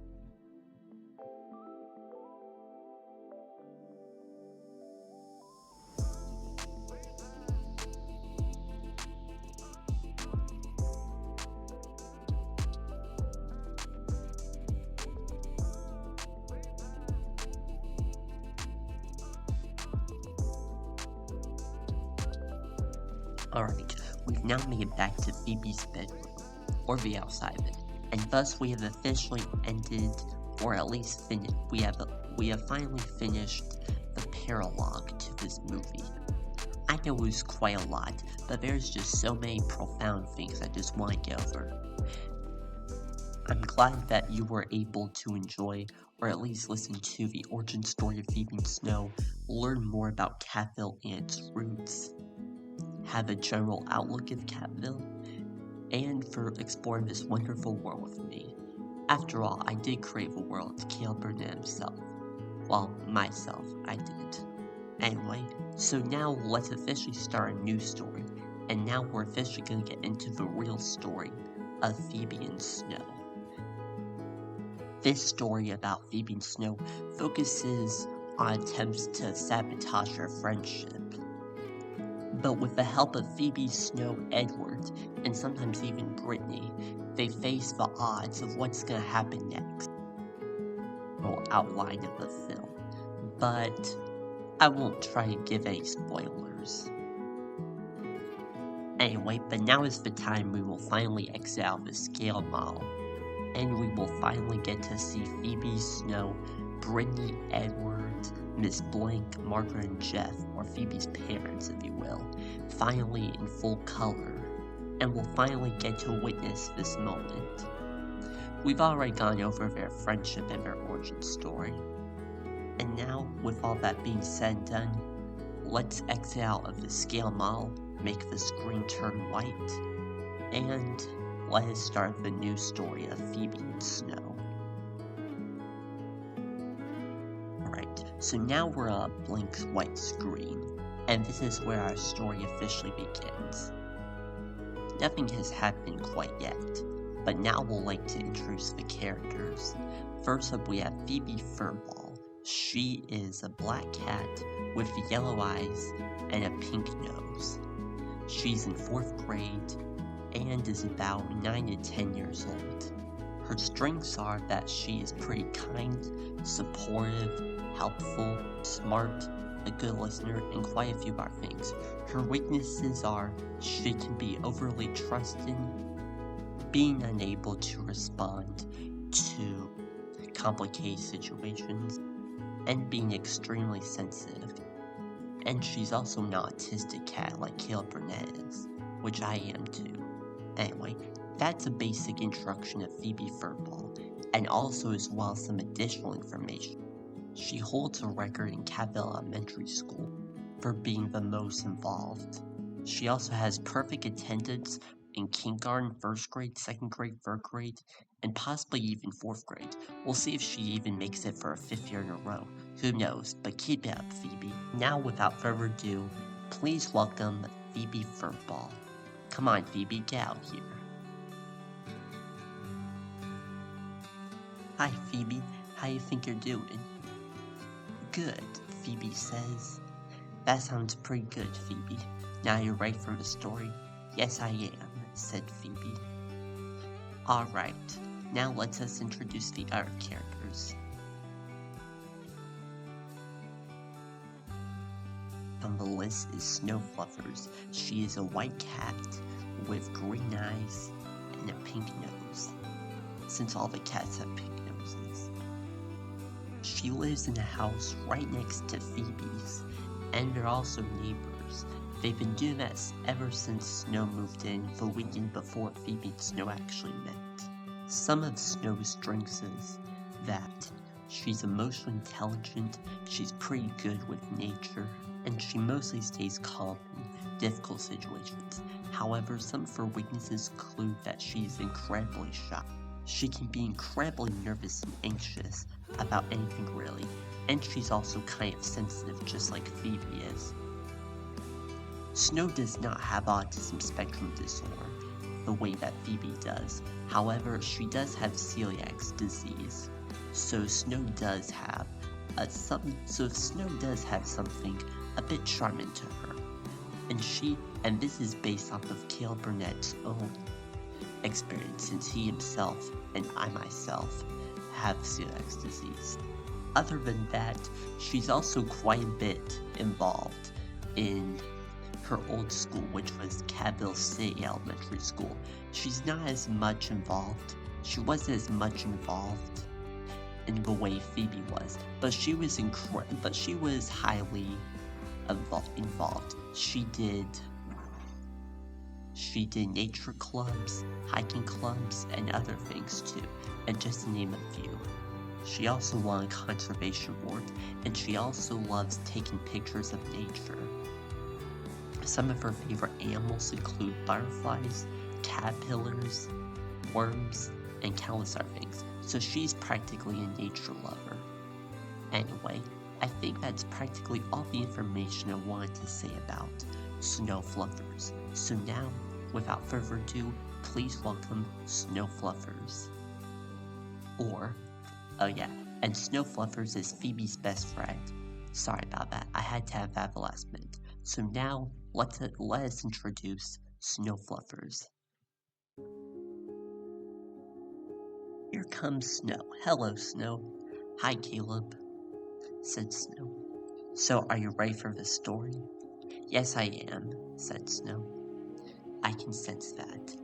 Alright, we've now made it back to Phoebe's bedroom, or the outside of it, and thus we have officially ended, or at least finished, we have finally finished the paralogue to this movie. I know it was quite a lot, but there's just so many profound things I just want to get over. I'm glad that you were able to enjoy, or at least listen to the origin story of Phoebe and Snow, learn more about Catville and its roots, have a general outlook of Catville, and for exploring this wonderful world with me. After all, I did create the world of Caleb Burnett himself. Well, myself, I did. Anyway, so now let's officially start a new story, and now we're officially going to get into the real story of Phoebe and Snow. This story about Phoebe and Snow focuses on attempts to sabotage their friendship. But with the help of Phoebe, Snow, Edward, and sometimes even Brittany, they face the odds of what's going to happen next. Outline of the film, but I won't try to give any spoilers. Anyway, but now is the time we will finally exit out the scale model, and we will finally get to see Phoebe, Snow, Brittany, Edward, Miss Blank, Margaret, and Jeff, or Phoebe's parents, if you will, finally in full color, and we'll finally get to witness this moment. We've already gone over their friendship and their origin story, and now, with all that being said and done, let's exit out of the scale model, make the screen turn white, and let us start the new story of Phoebe and Snow. Alright, so now we're on a blank white screen, and this is where our story officially begins. Nothing has happened quite yet, but now we'll like to introduce the characters. First up we have Phoebe Furball. She is a black cat with yellow eyes and a pink nose. She's in 4th grade and is about 9 to 10 years old. Her strengths are that she is pretty kind, supportive, helpful, smart, a good listener, and quite a few other things. Her weaknesses are she can be overly trusting, being unable to respond to complicated situations, and being extremely sensitive. And she's also an autistic cat like Caleb Burnett is, which I am too. Anyway, that's a basic introduction of Phoebe Furball, and also as well as some additional information. She holds a record in Cabell Elementary School for being the most involved. She also has perfect attendance in kindergarten, 1st grade, 2nd grade, 3rd grade, and possibly even 4th grade. We'll see if she even makes it for a 5th year in a row. Who knows, but keep it up, Phoebe. Now, without further ado, please welcome Phoebe Furball. Come on, Phoebe, get out here. Hi, Phoebe. How you think you're doing? Good, Phoebe says. That sounds pretty good, Phoebe. Now you're ready for the story? Yes, I am, said Phoebe. Alright, now let us introduce the other characters. On the list is Snow Fluffers. She is a white cat with green eyes and a pink nose, since all the cats have pink noses. She lives in a house right next to Phoebe's, and they're also neighbors. They've been doing that ever since Snow moved in the weekend before Phoebe and Snow actually met. Some of Snow's strengths is that she's emotionally intelligent, she's pretty good with nature, and she mostly stays calm in difficult situations. However, some of her weaknesses include that she's incredibly shy. She can be incredibly nervous and anxious about anything really, and she's also kind of sensitive just like Phoebe is. Snow does not have autism spectrum disorder the way that Phoebe does. However, she does have celiac disease, so Snow does have something a bit charming to her. And this is based off of Caleb Burnett's own experience, since he himself and I myself have celiac disease. Other than that, she's also quite a bit involved in her old school, which was Cabell City Elementary School. She's not as much involved. She wasn't as much involved in the way Phoebe was, but she was highly involved. She did nature clubs, hiking clubs, and other things too, and just to name a few. She also won a conservation award, and she also loves taking pictures of nature. Some of her favorite animals include butterflies, caterpillars, worms, and countless other things, so she's practically a nature lover. Anyway, I think that's practically all the information I wanted to say about Snow Fluffers. So now, without further ado, please welcome Snow Fluffers. And Snow Fluffers is Phoebe's best friend. Sorry about that, I had to have that at the last minute. So now, let us introduce Snow Fluffers. Here comes Snow. Hello, Snow. Hi, Caleb, said Snow. So, are you ready for the story? Yes, I am, said Snow. I can sense that.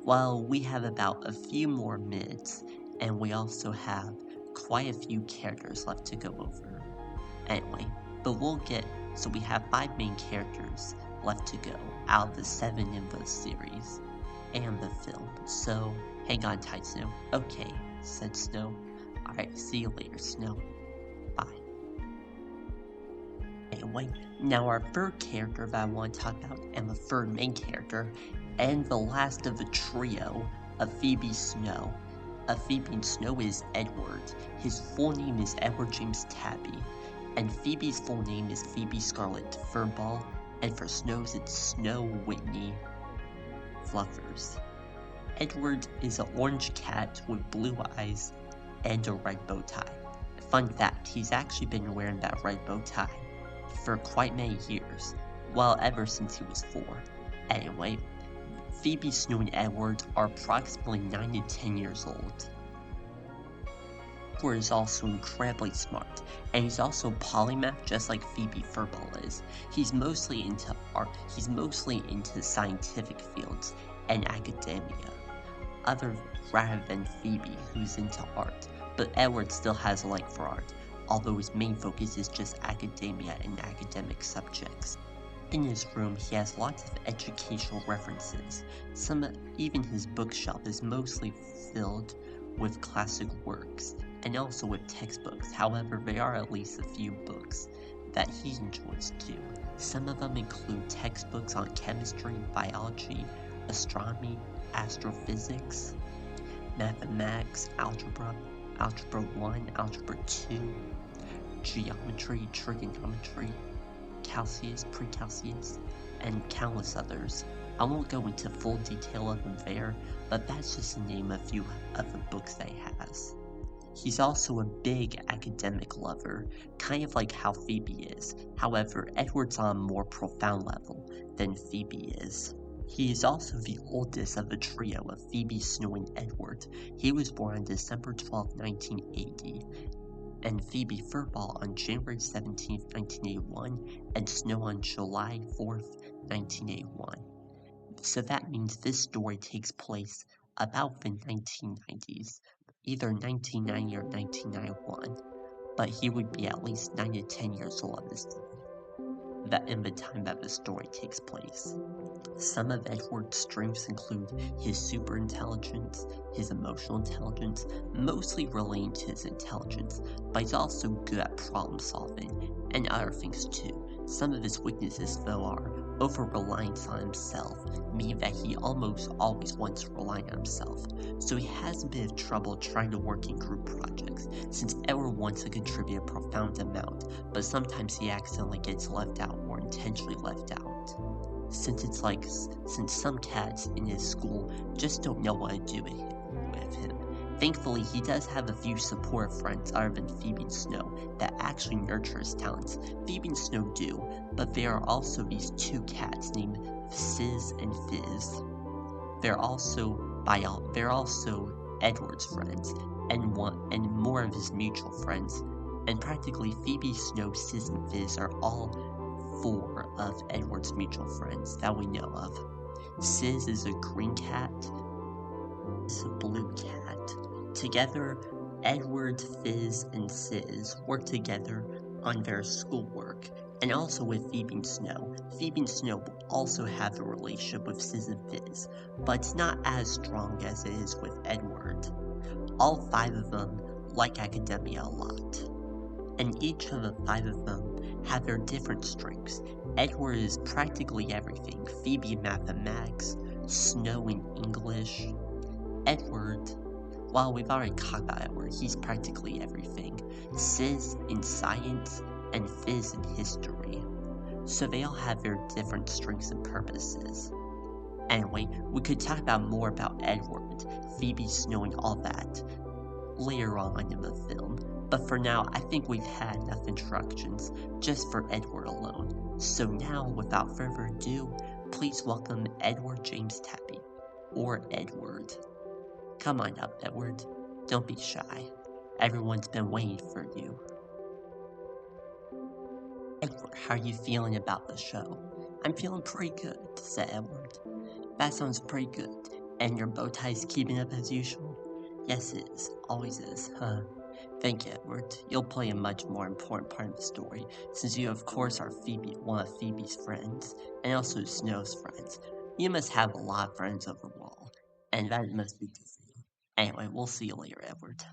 Well, we have about a few more minutes, and we also have quite a few characters left to go over. Anyway, so we have 5 main characters left to go out of the 7 in the series and the film. So, hang on tight, Snow. Okay, said Snow. Alright, see you later, Snow. Bye. Anyway, now our third character that I want to talk about, and the third main character, and the last of the trio of Phoebe Snow. Phoebe and Snow is Edward. His full name is Edward James Tabby, and Phoebe's full name is Phoebe Scarlett Furball, and for Snow's it's Snow Whitney Fluffers. Edward is an orange cat with blue eyes and a red bow tie. Fun fact, he's actually been wearing that red bow tie for quite many years, well, ever since he was 4. Anyway, Phoebe, Snow, and Edward are approximately 9 to 10 years old. Edward is also incredibly smart, and he's also polymath just like Phoebe Furball is. He's mostly into art, he's mostly into scientific fields and academia, rather than Phoebe, who's into art, but Edward still has a like for art, although his main focus is just academia and academic subjects. In his room, he has lots of educational references. Even his bookshelf is mostly filled with classic works, and also with textbooks. However, there are at least a few books that he enjoys too. Some of them include textbooks on chemistry, biology, astronomy, astrophysics, mathematics, algebra, algebra 1, algebra 2, geometry, trigonometry, calculus, precalculus, and countless others. I won't go into full detail of them there, but that's just to name a few of the books that he has. He's also a big academic lover, kind of like how Phoebe is. However, Edward's on a more profound level than Phoebe is. He is also the oldest of the trio of Phoebe, Snow, and Edward. He was born on December 12, 1980, and Phoebe Furball on January 17, 1981, and Snow on July 4, 1981. So that means this story takes place about the 1990s, either 1990 or 1991, but he would be at least 9 to 10 years old in the time that the story takes place. Some of Edward's strengths include his super intelligence, his emotional intelligence, mostly relating to his intelligence, but he's also good at problem solving, and other things too. Some of his weaknesses, though, are over-reliance on himself, meaning that he almost always wants to rely on himself, so he has a bit of trouble trying to work in group projects, since Edward wants to contribute a profound amount, but sometimes he accidentally gets left out or intentionally left out. Since some cats in his school just don't know what to do with him. Thankfully, he does have a few supportive friends other than Phoebe and Snow that actually nurture his talents. Phoebe and Snow do, but there are also these 2 cats named Sizz and Fizz. They're also Edward's friends, and more of his mutual friends. And practically Phoebe, Snow, Sizz, and Fizz are all 4 of Edward's mutual friends that we know of. Sizz is a green cat, is a blue cat. Together, Edward, Fizz, and Sizz work together on their schoolwork, and also with Phoebe and Snow. Phoebe and Snow also have a relationship with Sizz and Fizz, but it's not as strong as it is with Edward. All 5 of them like academia a lot, and each of the 5 of them have their different strengths. Edward is practically everything. Phoebe in mathematics, Snow in English. Edward, well, we've already talked about Edward, he's practically everything. Sizz in science, and Fizz in history. So they all have their different strengths and purposes. Anyway, we could talk more about Edward, Phoebe, Snow, and all that later on in the film. But for now, I think we've had enough introductions just for Edward alone. So now, without further ado, please welcome Edward James Tabby, or Edward. Come on up, Edward. Don't be shy. Everyone's been waiting for you. Edward, how are you feeling about the show? I'm feeling pretty good, said Edward. That sounds pretty good. And your bow tie's keeping up as usual? Yes, it is. Always is, huh? Thank you, Edward. You'll play a much more important part of the story, since you, of course, are one of Phoebe's friends, and also Snow's friends. You must have a lot of friends overall, and that must be good for you. Anyway, we'll see you later, Edward.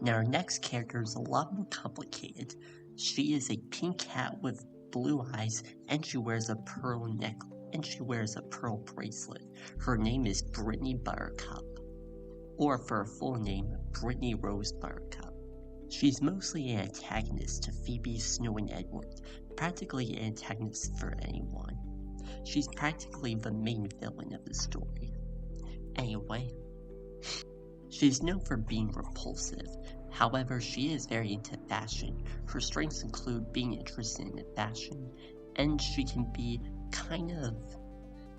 Now, our next character is a lot more complicated. She is a pink cat with blue eyes, and she wears a pearl necklace, and she wears a pearl bracelet. Her name is Brittany Buttercup, or for her full name, Brittany Rose Buttercup. She's mostly an antagonist to Phoebe, Snow, and Edward, practically an antagonist for anyone. She's practically the main villain of the story. Anyway, she's known for being repulsive. However, she is very into fashion. Her strengths include being interested in fashion, and she can be kind of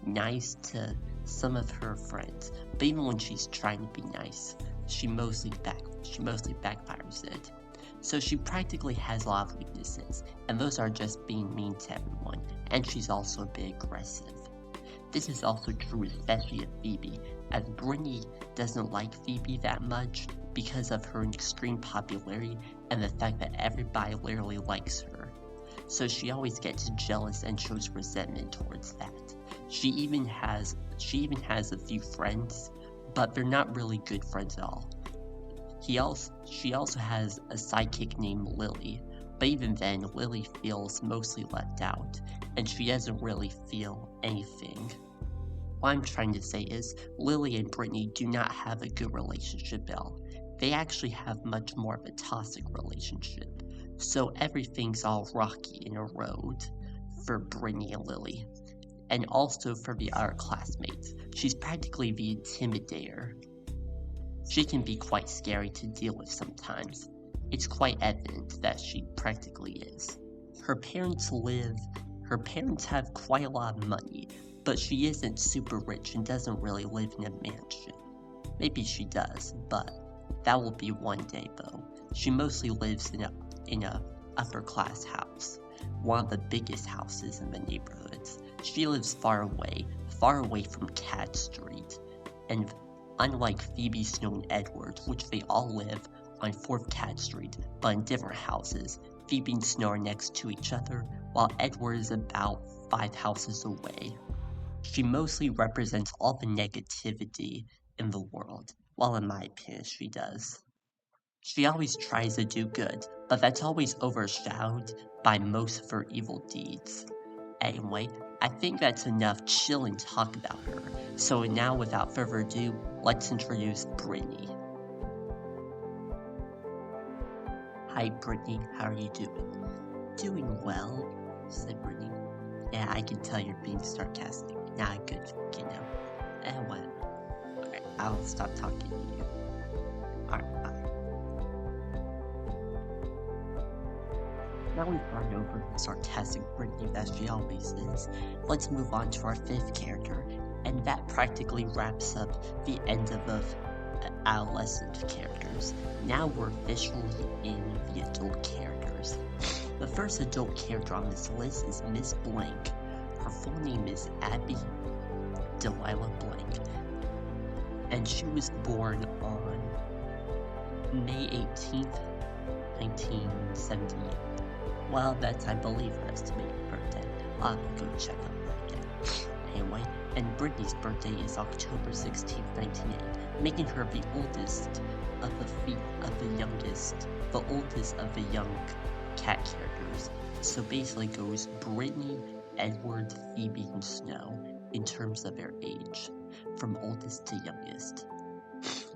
nice to some of her friends. But even when she's trying to be nice, she mostly backfires it. So she practically has a lot of weaknesses, and those are just being mean to everyone, and she's also a bit aggressive. This is also true especially of Phoebe, as Brittany doesn't like Phoebe that much because of her extreme popularity and the fact that everybody literally likes her. So she always gets jealous and shows resentment towards that. She even has a few friends, but they're not really good friends at all. She also has a sidekick named Lily, but even then, Lily feels mostly left out, and she doesn't really feel anything. What I'm trying to say is, Lily and Brittany do not have a good relationship at all. They actually have much more of a toxic relationship, so everything's all rocky in a road for Brittany and Lily. And also for the other classmates. She's practically the intimidator. She can be quite scary to deal with sometimes. It's quite evident that she practically is. Her parents have quite a lot of money, but she isn't super rich and doesn't really live in a mansion. Maybe she does, but that will be one day though. She mostly lives in a upper class house, one of the biggest houses in the neighborhoods. She lives far away from Cat Street, and unlike Phoebe, Snow, and Edward, which they all live on 4th Cat Street, but in different houses, Phoebe and Snow are next to each other, while Edward is about 5 houses away. She mostly represents all the negativity in the world, while in my opinion she does. She always tries to do good, but that's always overshadowed by most of her evil deeds. Anyway, I think that's enough chilling talk about her, so now without further ado, let's introduce Brittany. Hi Brittany, how are you doing? Doing well, said Brittany. Yeah, I can tell you're being sarcastic. Nah, good, Anyway, alright, I'll stop talking to you. Alright, bye. Now we've gone over the sarcastic Brittany that she always is, let's move on to our 5th character, and that practically wraps up the end of the adolescent characters. Now we're officially in the adult characters. The first adult character on this list is Miss Blank. Her full name is Abby Delilah Blank, and she was born on May 18th, 1978. Well, that's, I believe, her estimated birthday. I'll have to go check on that again. Anyway, and Brittany's birthday is October 16th, 1980, making her the oldest of the young cat characters. So basically goes Brittany, Edward, Phoebe, and Snow in terms of their age, from oldest to youngest.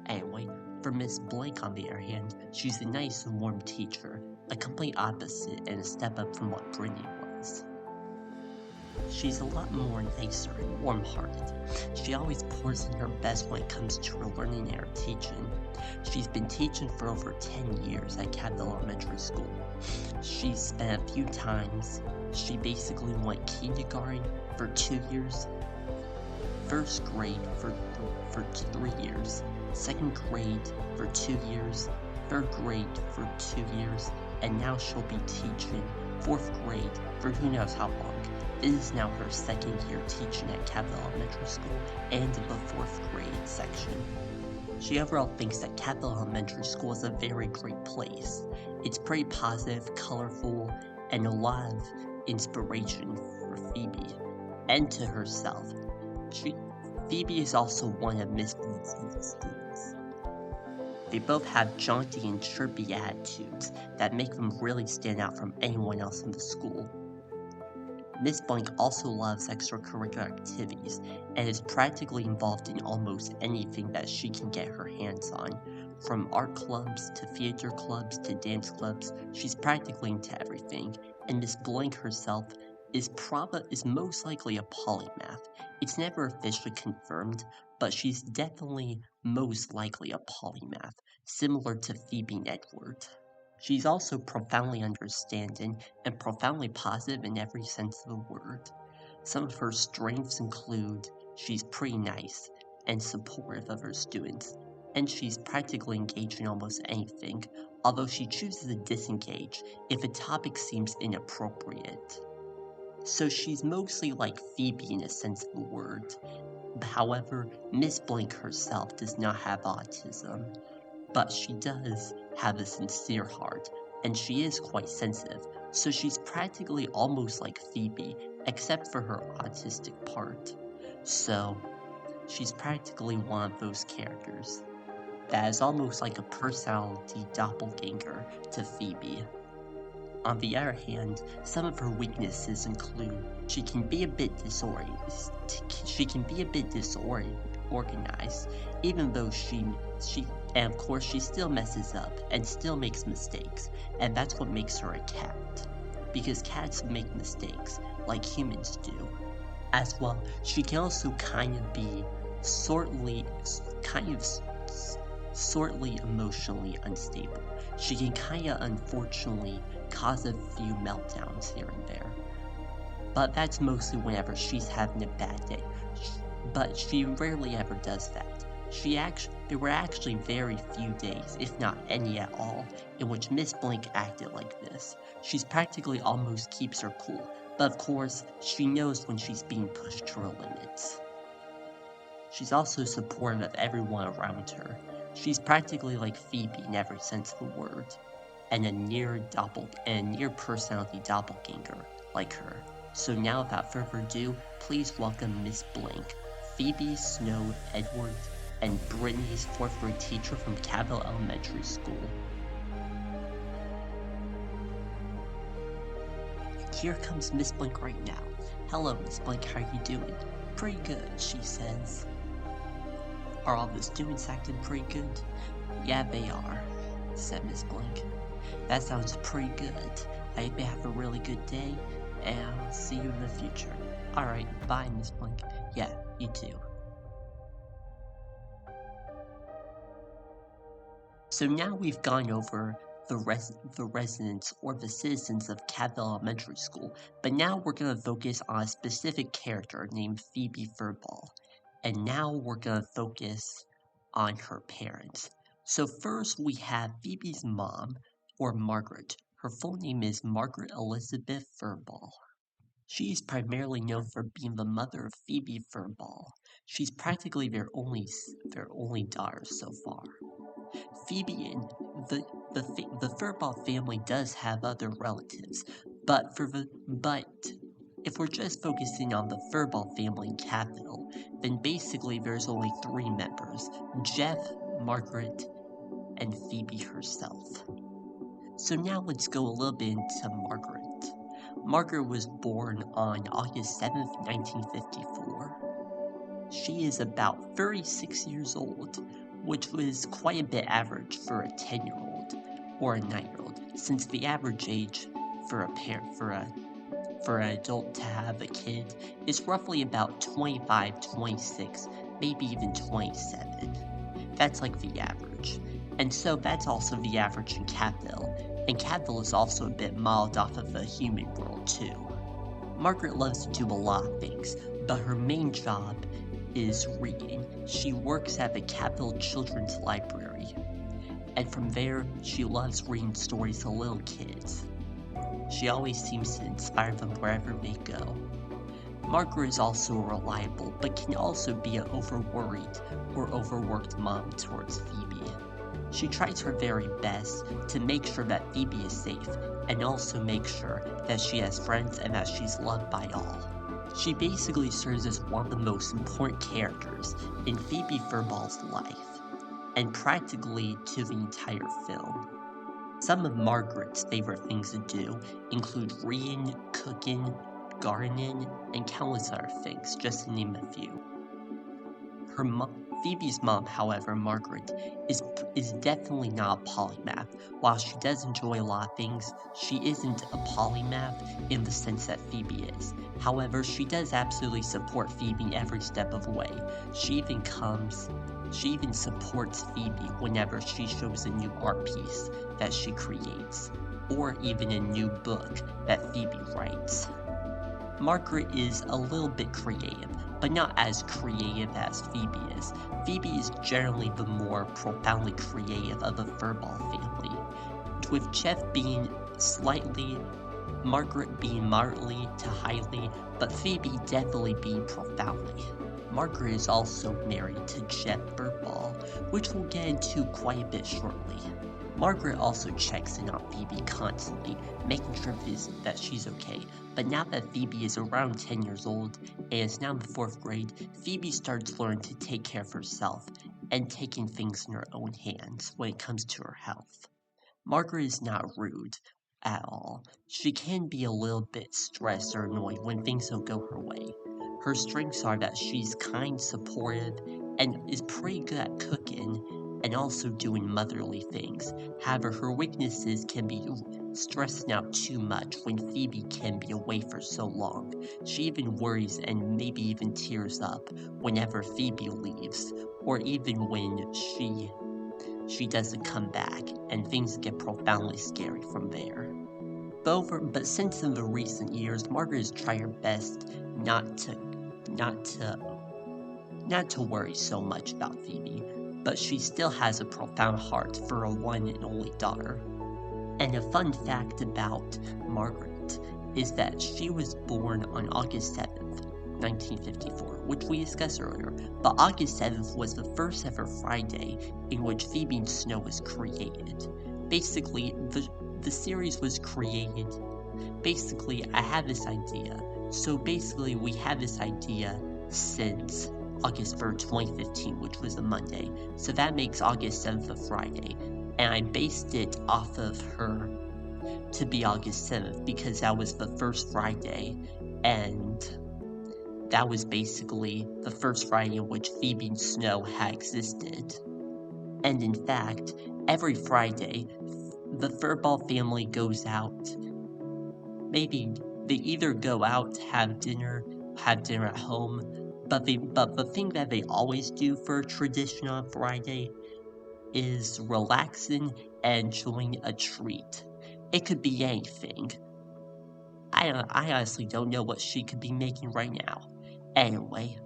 Anyway, for Miss Blank on the other hand, she's a nice and warm teacher, a complete opposite and a step up from what Brittany was. She's a lot more nicer and warm-hearted. She always pours in her best when it comes to her learning and her teaching. She's been teaching for over 10 years at Capital Elementary School. She's spent a few times. She basically went kindergarten for 2 years, 1st grade for 3 years, 2nd grade for 2 years, 3rd grade for 2 years, and now she'll be teaching 4th grade for who knows how long. This is now her 2nd year teaching at Capital Elementary School and in the 4th grade section. She overall thinks that Capital Elementary School is a very great place. It's pretty positive, colorful, and a lot of inspiration for Phoebe and to herself. Phoebe is also one of Miss Blink's students. They both have jaunty and chirpy attitudes that make them really stand out from anyone else in the school. Miss Blank also loves extracurricular activities and is practically involved in almost anything that she can get her hands on. From art clubs to theater clubs to dance clubs, she's practically into everything, and Miss Blank herself is most likely a polymath. It's never officially confirmed, but she's definitely most likely a polymath, similar to Phoebe and Edward. She's also profoundly understanding and profoundly positive in every sense of the word. Some of her strengths include she's pretty nice and supportive of her students, and she's practically engaged in almost anything, although she chooses to disengage if a topic seems inappropriate. So she's mostly like Phoebe in a sense of the word. However, Miss Blank herself does not have autism, but she does have a sincere heart, and she is quite sensitive, so she's practically almost like Phoebe, except for her autistic part. So, she's practically one of those characters that is almost like a personality doppelganger to Phoebe. On the other hand, some of her weaknesses include she can be a bit disorganized, even though and of course she still messes up and still makes mistakes, and that's what makes her a cat. Because cats make mistakes, like humans do. As well, she can also kind of be sortly emotionally unstable. She can kinda unfortunately cause a few meltdowns here and there. But that's mostly whenever she's having a bad day. But she rarely ever does that. There were actually very few days, if not any at all, in which Miss Blank acted like this. She's practically almost keeps her cool, but of course, she knows when she's being pushed to her limits. She's also supportive of everyone around her. She's practically like Phoebe in every sense of the word, and a near personality doppelganger like her. So now, without further ado, please welcome Miss Blank, Phoebe, Snow, Edward, and Brittany's 4th grade teacher from Capital Elementary School. Here comes Miss Blank right now. Hello, Miss Blank, how are you doing? Pretty good, she says. Are all the students acting pretty good? Yeah, they are, said Miss Blank. That sounds pretty good. I hope you have a really good day, and I'll see you in the future. Alright, bye, Miss Blank. Yeah, you too. So now we've gone over the residents or the citizens of Capital Elementary School, but now we're going to focus on a specific character named Phoebe Furball. And now we're going to focus on her parents. So first we have Phoebe's mom, or Margaret. Her full name is Margaret Elizabeth Furball. She is primarily known for being the mother of Phoebe Furball. She's practically their only daughter so far. Phoebe and the Furball family does have other relatives, but if we're just focusing on the Furball family in Capital, then basically there's only 3 members: Jeff, Margaret, and Phoebe herself. So now let's go a little bit into Margaret. Margaret was born on August 7th, 1954. She is about 36 years old, which was quite a bit average for a 10-year-old or a 9-year-old, since the average age for an adult to have a kid is roughly about 25, 26, maybe even 27. That's like the average. And so that's also the average in Capital, and Capital is also a bit modeled off of the human world too. Margaret loves to do a lot of things, but her main job is reading. She works at the Capital Children's Library, and from there, she loves reading stories to little kids. She always seems to inspire them wherever they go. Margaret is also reliable, but can also be an overworried or overworked mom towards Phoebe. She tries her very best to make sure that Phoebe is safe, and also make sure that she has friends and that she's loved by all. She basically serves as one of the most important characters in Phoebe Furball's life, and practically to the entire film. Some of Margaret's favorite things to do include reading, cooking, gardening, and countless other things, just to name a few. Phoebe's mom, however, Margaret, is definitely not a polymath. While she does enjoy a lot of things, she isn't a polymath in the sense that Phoebe is. However, she does absolutely support Phoebe every step of the way. She even supports Phoebe whenever she shows a new art piece that she creates, or even a new book that Phoebe writes. Margaret is a little bit creative, but not as creative as Phoebe is. Phoebe is generally the more profoundly creative of the Furball family, with Jeff being Margaret being moderately to highly, but Phoebe definitely being profoundly. Margaret is also married to Jeff Furball, which we'll get into quite a bit shortly. Margaret also checks in on Phoebe constantly, making sure that she's okay. But now that Phoebe is around 10 years old and is now in the 4th grade, Phoebe starts learning to take care of herself and taking things in her own hands when it comes to her health. Margaret is not rude at all. She can be a little bit stressed or annoyed when things don't go her way. Her strengths are that she's kind, supportive, and is pretty good at cooking and also doing motherly things. However, her weaknesses can be stressing out too much when Phoebe can be away for so long. She even worries and maybe even tears up whenever Phoebe leaves, or even when she doesn't come back, and things get profoundly scary from there. But since in the recent years, Margaret has tried her best not to worry so much about Phoebe, but she still has a profound heart for her one and only daughter. And a fun fact about Margaret is that she was born on August 7th, 1954, which we discussed earlier, but August 7th was the first ever Friday in which Phoebe and Snow was created. Basically, the series was created. Basically, I had this idea. So basically, we had this idea since August 3rd, 2015, which was a Monday. So that makes August 7th a Friday. And I based it off of her to be August 7th because that was the first Friday, and that was basically the first Friday in which Phoebe and Snow had existed. And in fact, every Friday, the Furball family goes out. Maybe they either go out, have dinner at home, but the thing that they always do for a tradition on Friday is relaxing and enjoying a treat. It could be anything. I honestly don't know what she could be making right now. Anyway.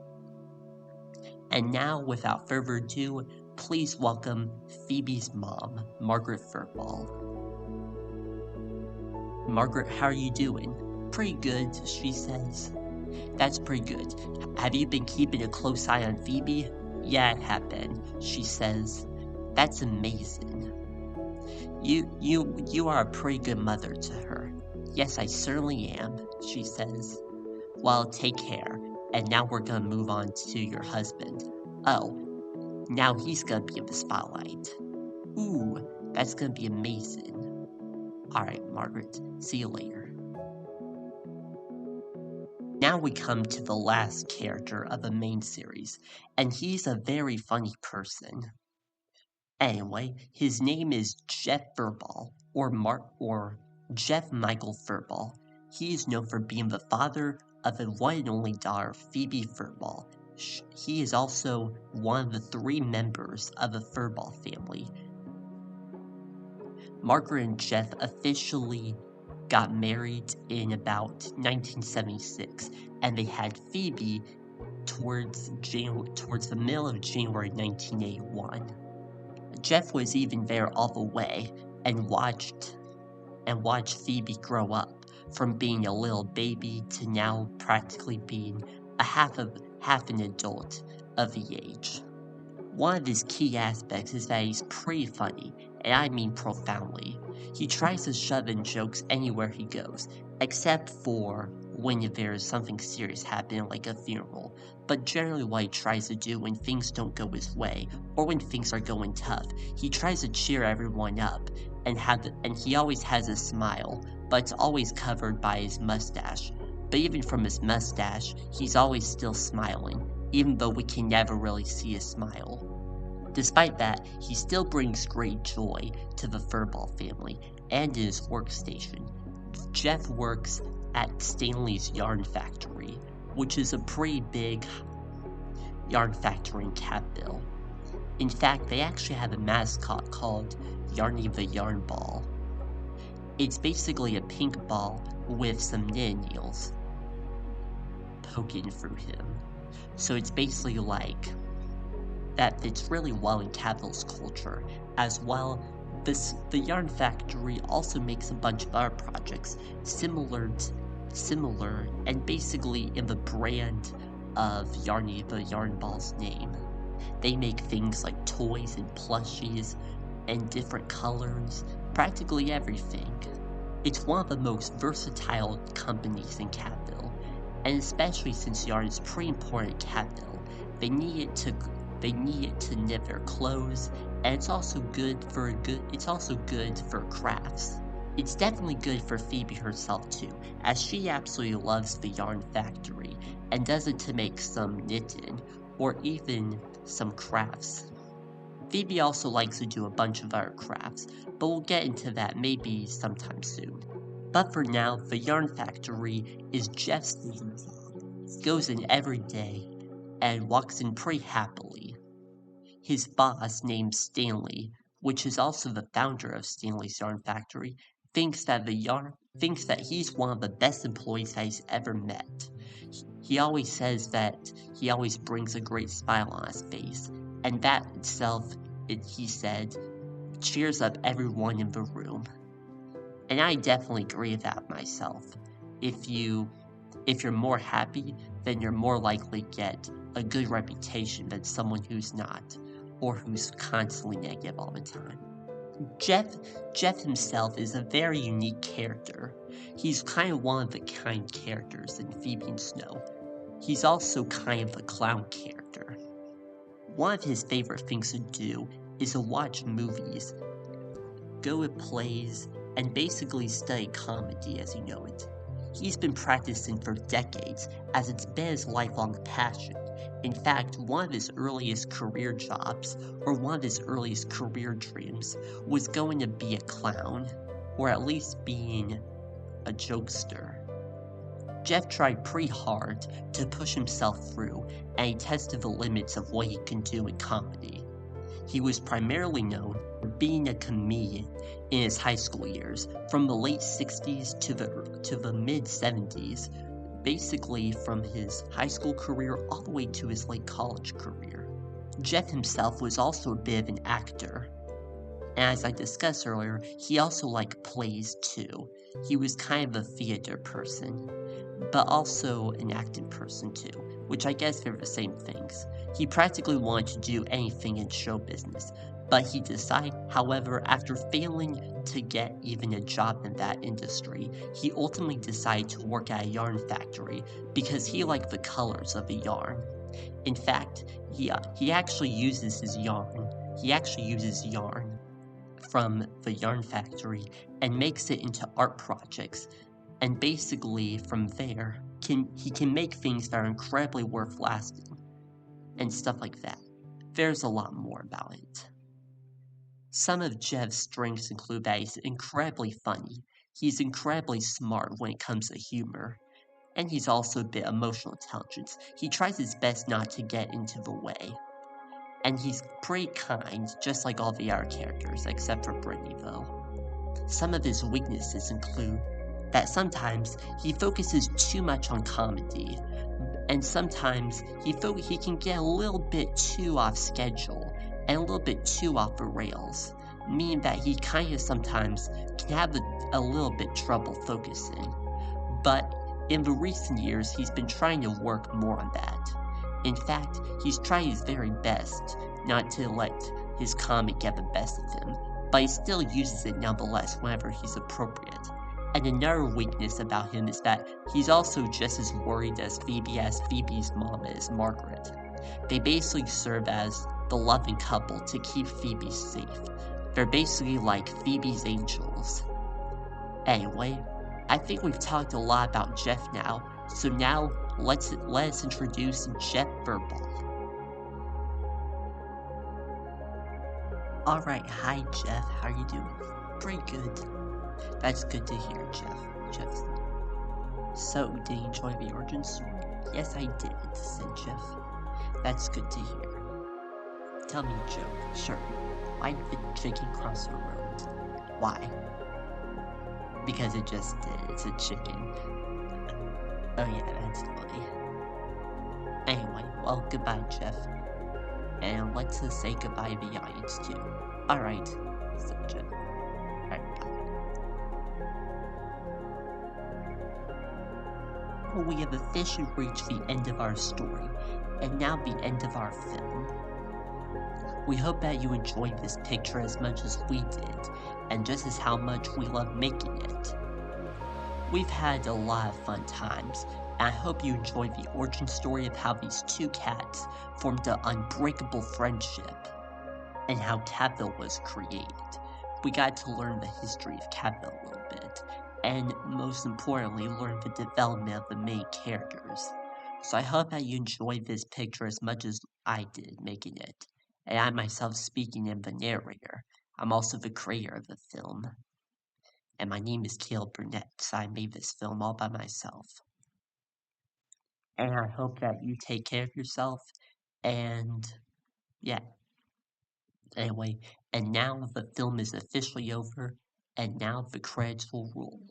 And now, without further ado, please welcome Phoebe's mom, Margaret Furball. Margaret, how are you doing? Pretty good, she says. That's pretty good. Have you been keeping a close eye on Phoebe? Yeah, I have been, she says. That's amazing. You are a pretty good mother to her. Yes, I certainly am, she says. Well, take care. And now we're gonna move on to your husband. Oh, now he's gonna be in the spotlight. Ooh, that's gonna be amazing. Alright, Margaret, see you later. Now we come to the last character of the main series, and he's a very funny person. Anyway, his name is Jeff Furball, or Jeff Michael Furball. He is known for being the father of the one and only daughter, Phoebe Furball. He is also one of the 3 members of the Furball family. Margaret and Jeff officially got married in about 1976, and they had Phoebe towards the middle of January 1981. Jeff was even there all the way and watched Phoebe grow up from being a little baby to now practically being half an adult of the age. One of his key aspects is that he's pretty funny, and I mean profoundly. He tries to shove in jokes anywhere he goes, except for when there's something serious happening like a funeral, but generally what he tries to do when things don't go his way, or when things are going tough, he tries to cheer everyone up, and he always has a smile, but it's always covered by his mustache. But even from his mustache, he's always still smiling, even though we can never really see a smile. Despite that, he still brings great joy to the Furball family and in his workstation. Jeff works at Stanley's Yarn Factory, which is a pretty big yarn factory in Catville. In fact, they actually have a mascot called Yarny the Yarn Ball. It's basically a pink ball with some knitting needles poking through him. So it's basically like that fits really well in Catville's culture. As well, the Yarn Factory also makes a bunch of other projects similar and basically in the brand of Yarny the Yarn Ball's name. They make things like toys and plushies and different colors, practically everything. It's one of the most versatile companies in Catville, and especially since yarn is pretty important in Catville, they need it to knit their clothes, and it's also good for crafts. It's definitely good for Phoebe herself too, as she absolutely loves the Yarn Factory and does it to make some knitting or even some crafts. Phoebe also likes to do a bunch of other crafts, but we'll get into that maybe sometime soon. But for now, the Yarn Factory is Jeff's favorite job. He goes in every day and walks in pretty happily. His boss, named Stanley, which is also the founder of Stanley's Yarn Factory, thinks that he's one of the best employees that he's ever met. He always says that he always brings a great smile on his face, and that itself, he said, cheers up everyone in the room. And I definitely agree with that myself. If you're more happy, then you're more likely to get a good reputation than someone who's not, or who's constantly negative all the time. Jeff himself is a very unique character. He's kind of one of the kind characters in Phoebe and Snow. He's also kind of a clown character. One of his favorite things to do is to watch movies, go to plays, and basically study comedy as you know it. He's been practicing for decades, as it's been his lifelong passion. In fact, one of his earliest career jobs, or one of his earliest career dreams, was going to be a clown, or at least being a jokester. Jeff tried pretty hard to push himself through, and he tested the limits of what he can do in comedy. He was primarily known for being a comedian in his high school years, from the late 60s to the mid 70s, basically from his high school career all the way to his late college career. Jeff himself was also a bit of an actor, and as I discussed earlier, he also liked plays too. He was kind of a theater person, but also an acting person too, which I guess they're the same things. He practically wanted to do anything in show business, but he decided, however, after failing to get even a job in that industry, he ultimately decided to work at a yarn factory because he liked the colors of the yarn. In fact, he actually uses his yarn. He actually uses yarn from the yarn factory and makes it into art projects, and basically from there he can make things that are incredibly worth lasting and stuff like that. There's a lot more about it. Some of Jeff's strengths include that he's incredibly funny, he's incredibly smart when it comes to humor, and he's also a bit emotional intelligence. He tries his best not to get into the way. And he's pretty kind, just like all the other characters, except for Brittany though. Some of his weaknesses include that sometimes he focuses too much on comedy, and sometimes he can get a little bit too off schedule, and a little bit too off the rails, meaning that he kind of sometimes can have a little bit trouble focusing. But in the recent years, he's been trying to work more on that. In fact, he's trying his very best not to let his comic get the best of him, but he still uses it nonetheless whenever he's appropriate. And another weakness about him is that he's also just as worried as Phoebe's mom is, Margaret. They basically serve as the loving couple to keep Phoebe safe. They're basically like Phoebe's angels. Anyway, I think we've talked a lot about Jeff now, so now let us introduce Jeff Burball. Alright, hi Jeff, how are you doing? Pretty good. That's good to hear, Jeff. So, did you enjoy the origin story? Yes, I did, said Jeff. That's good to hear. Tell me a joke. Sure. Why did the chicken cross the road? Why? Because it just did. It's a chicken. Oh yeah, that's funny. Anyway, well, goodbye, Jeff. And let's say goodbye to the audience, too. Alright, said Jeff. Alright, bye. Well, we have officially reached the end of our story, and now the end of our film. We hope that you enjoyed this picture as much as we did, and just as how much we love making it. We've had a lot of fun times, and I hope you enjoyed the origin story of how these two cats formed an unbreakable friendship, and how Catville was created. We got to learn the history of Catville a little bit, and most importantly, learn the development of the main characters. So I hope that you enjoyed this picture as much as I did making it, and I myself speaking in the narrator. I'm also the creator of the film. And my name is Caleb Burnett, so I made this film all by myself. And I hope that you take care of yourself, and yeah. Anyway, and now the film is officially over, and now the credits will roll.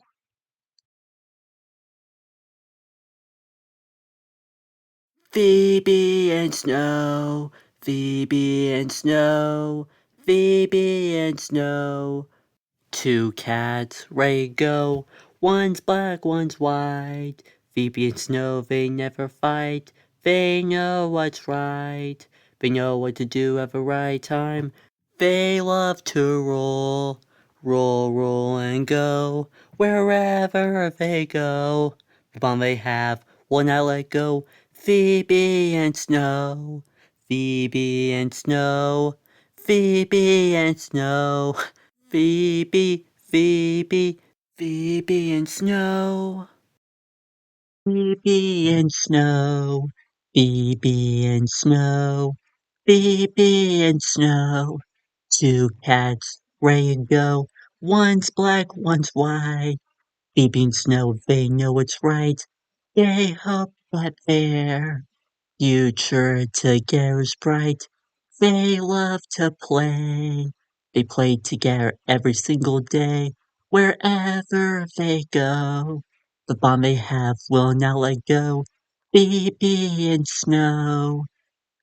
Phoebe and Snow, Phoebe and Snow, Phoebe and Snow. Two cats ready to go, one's black, one's white. Phoebe and Snow, they never fight, they know what's right. They know what to do at the right time. They love to roll, roll and go, wherever they go. The bond they have will not let go. Phoebe and Snow, Phoebe and Snow, Phoebe and Snow. Phoebe, Phoebe, Phoebe and Snow. Phoebe and Snow, Phoebe and Snow, Phoebe and Snow. Two cats ready to go. One's black, one's white. Phoebe and Snow, they know what's right. They hope that their future together's bright. They love to play. They play together every single day. Wherever they go, the bond they have will not let go. Phoebe and Snow,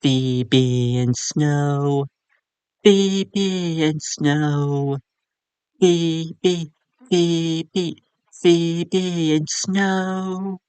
Phoebe and Snow, Phoebe and Snow, Phoebe, Phoebe, Phoebe and Snow.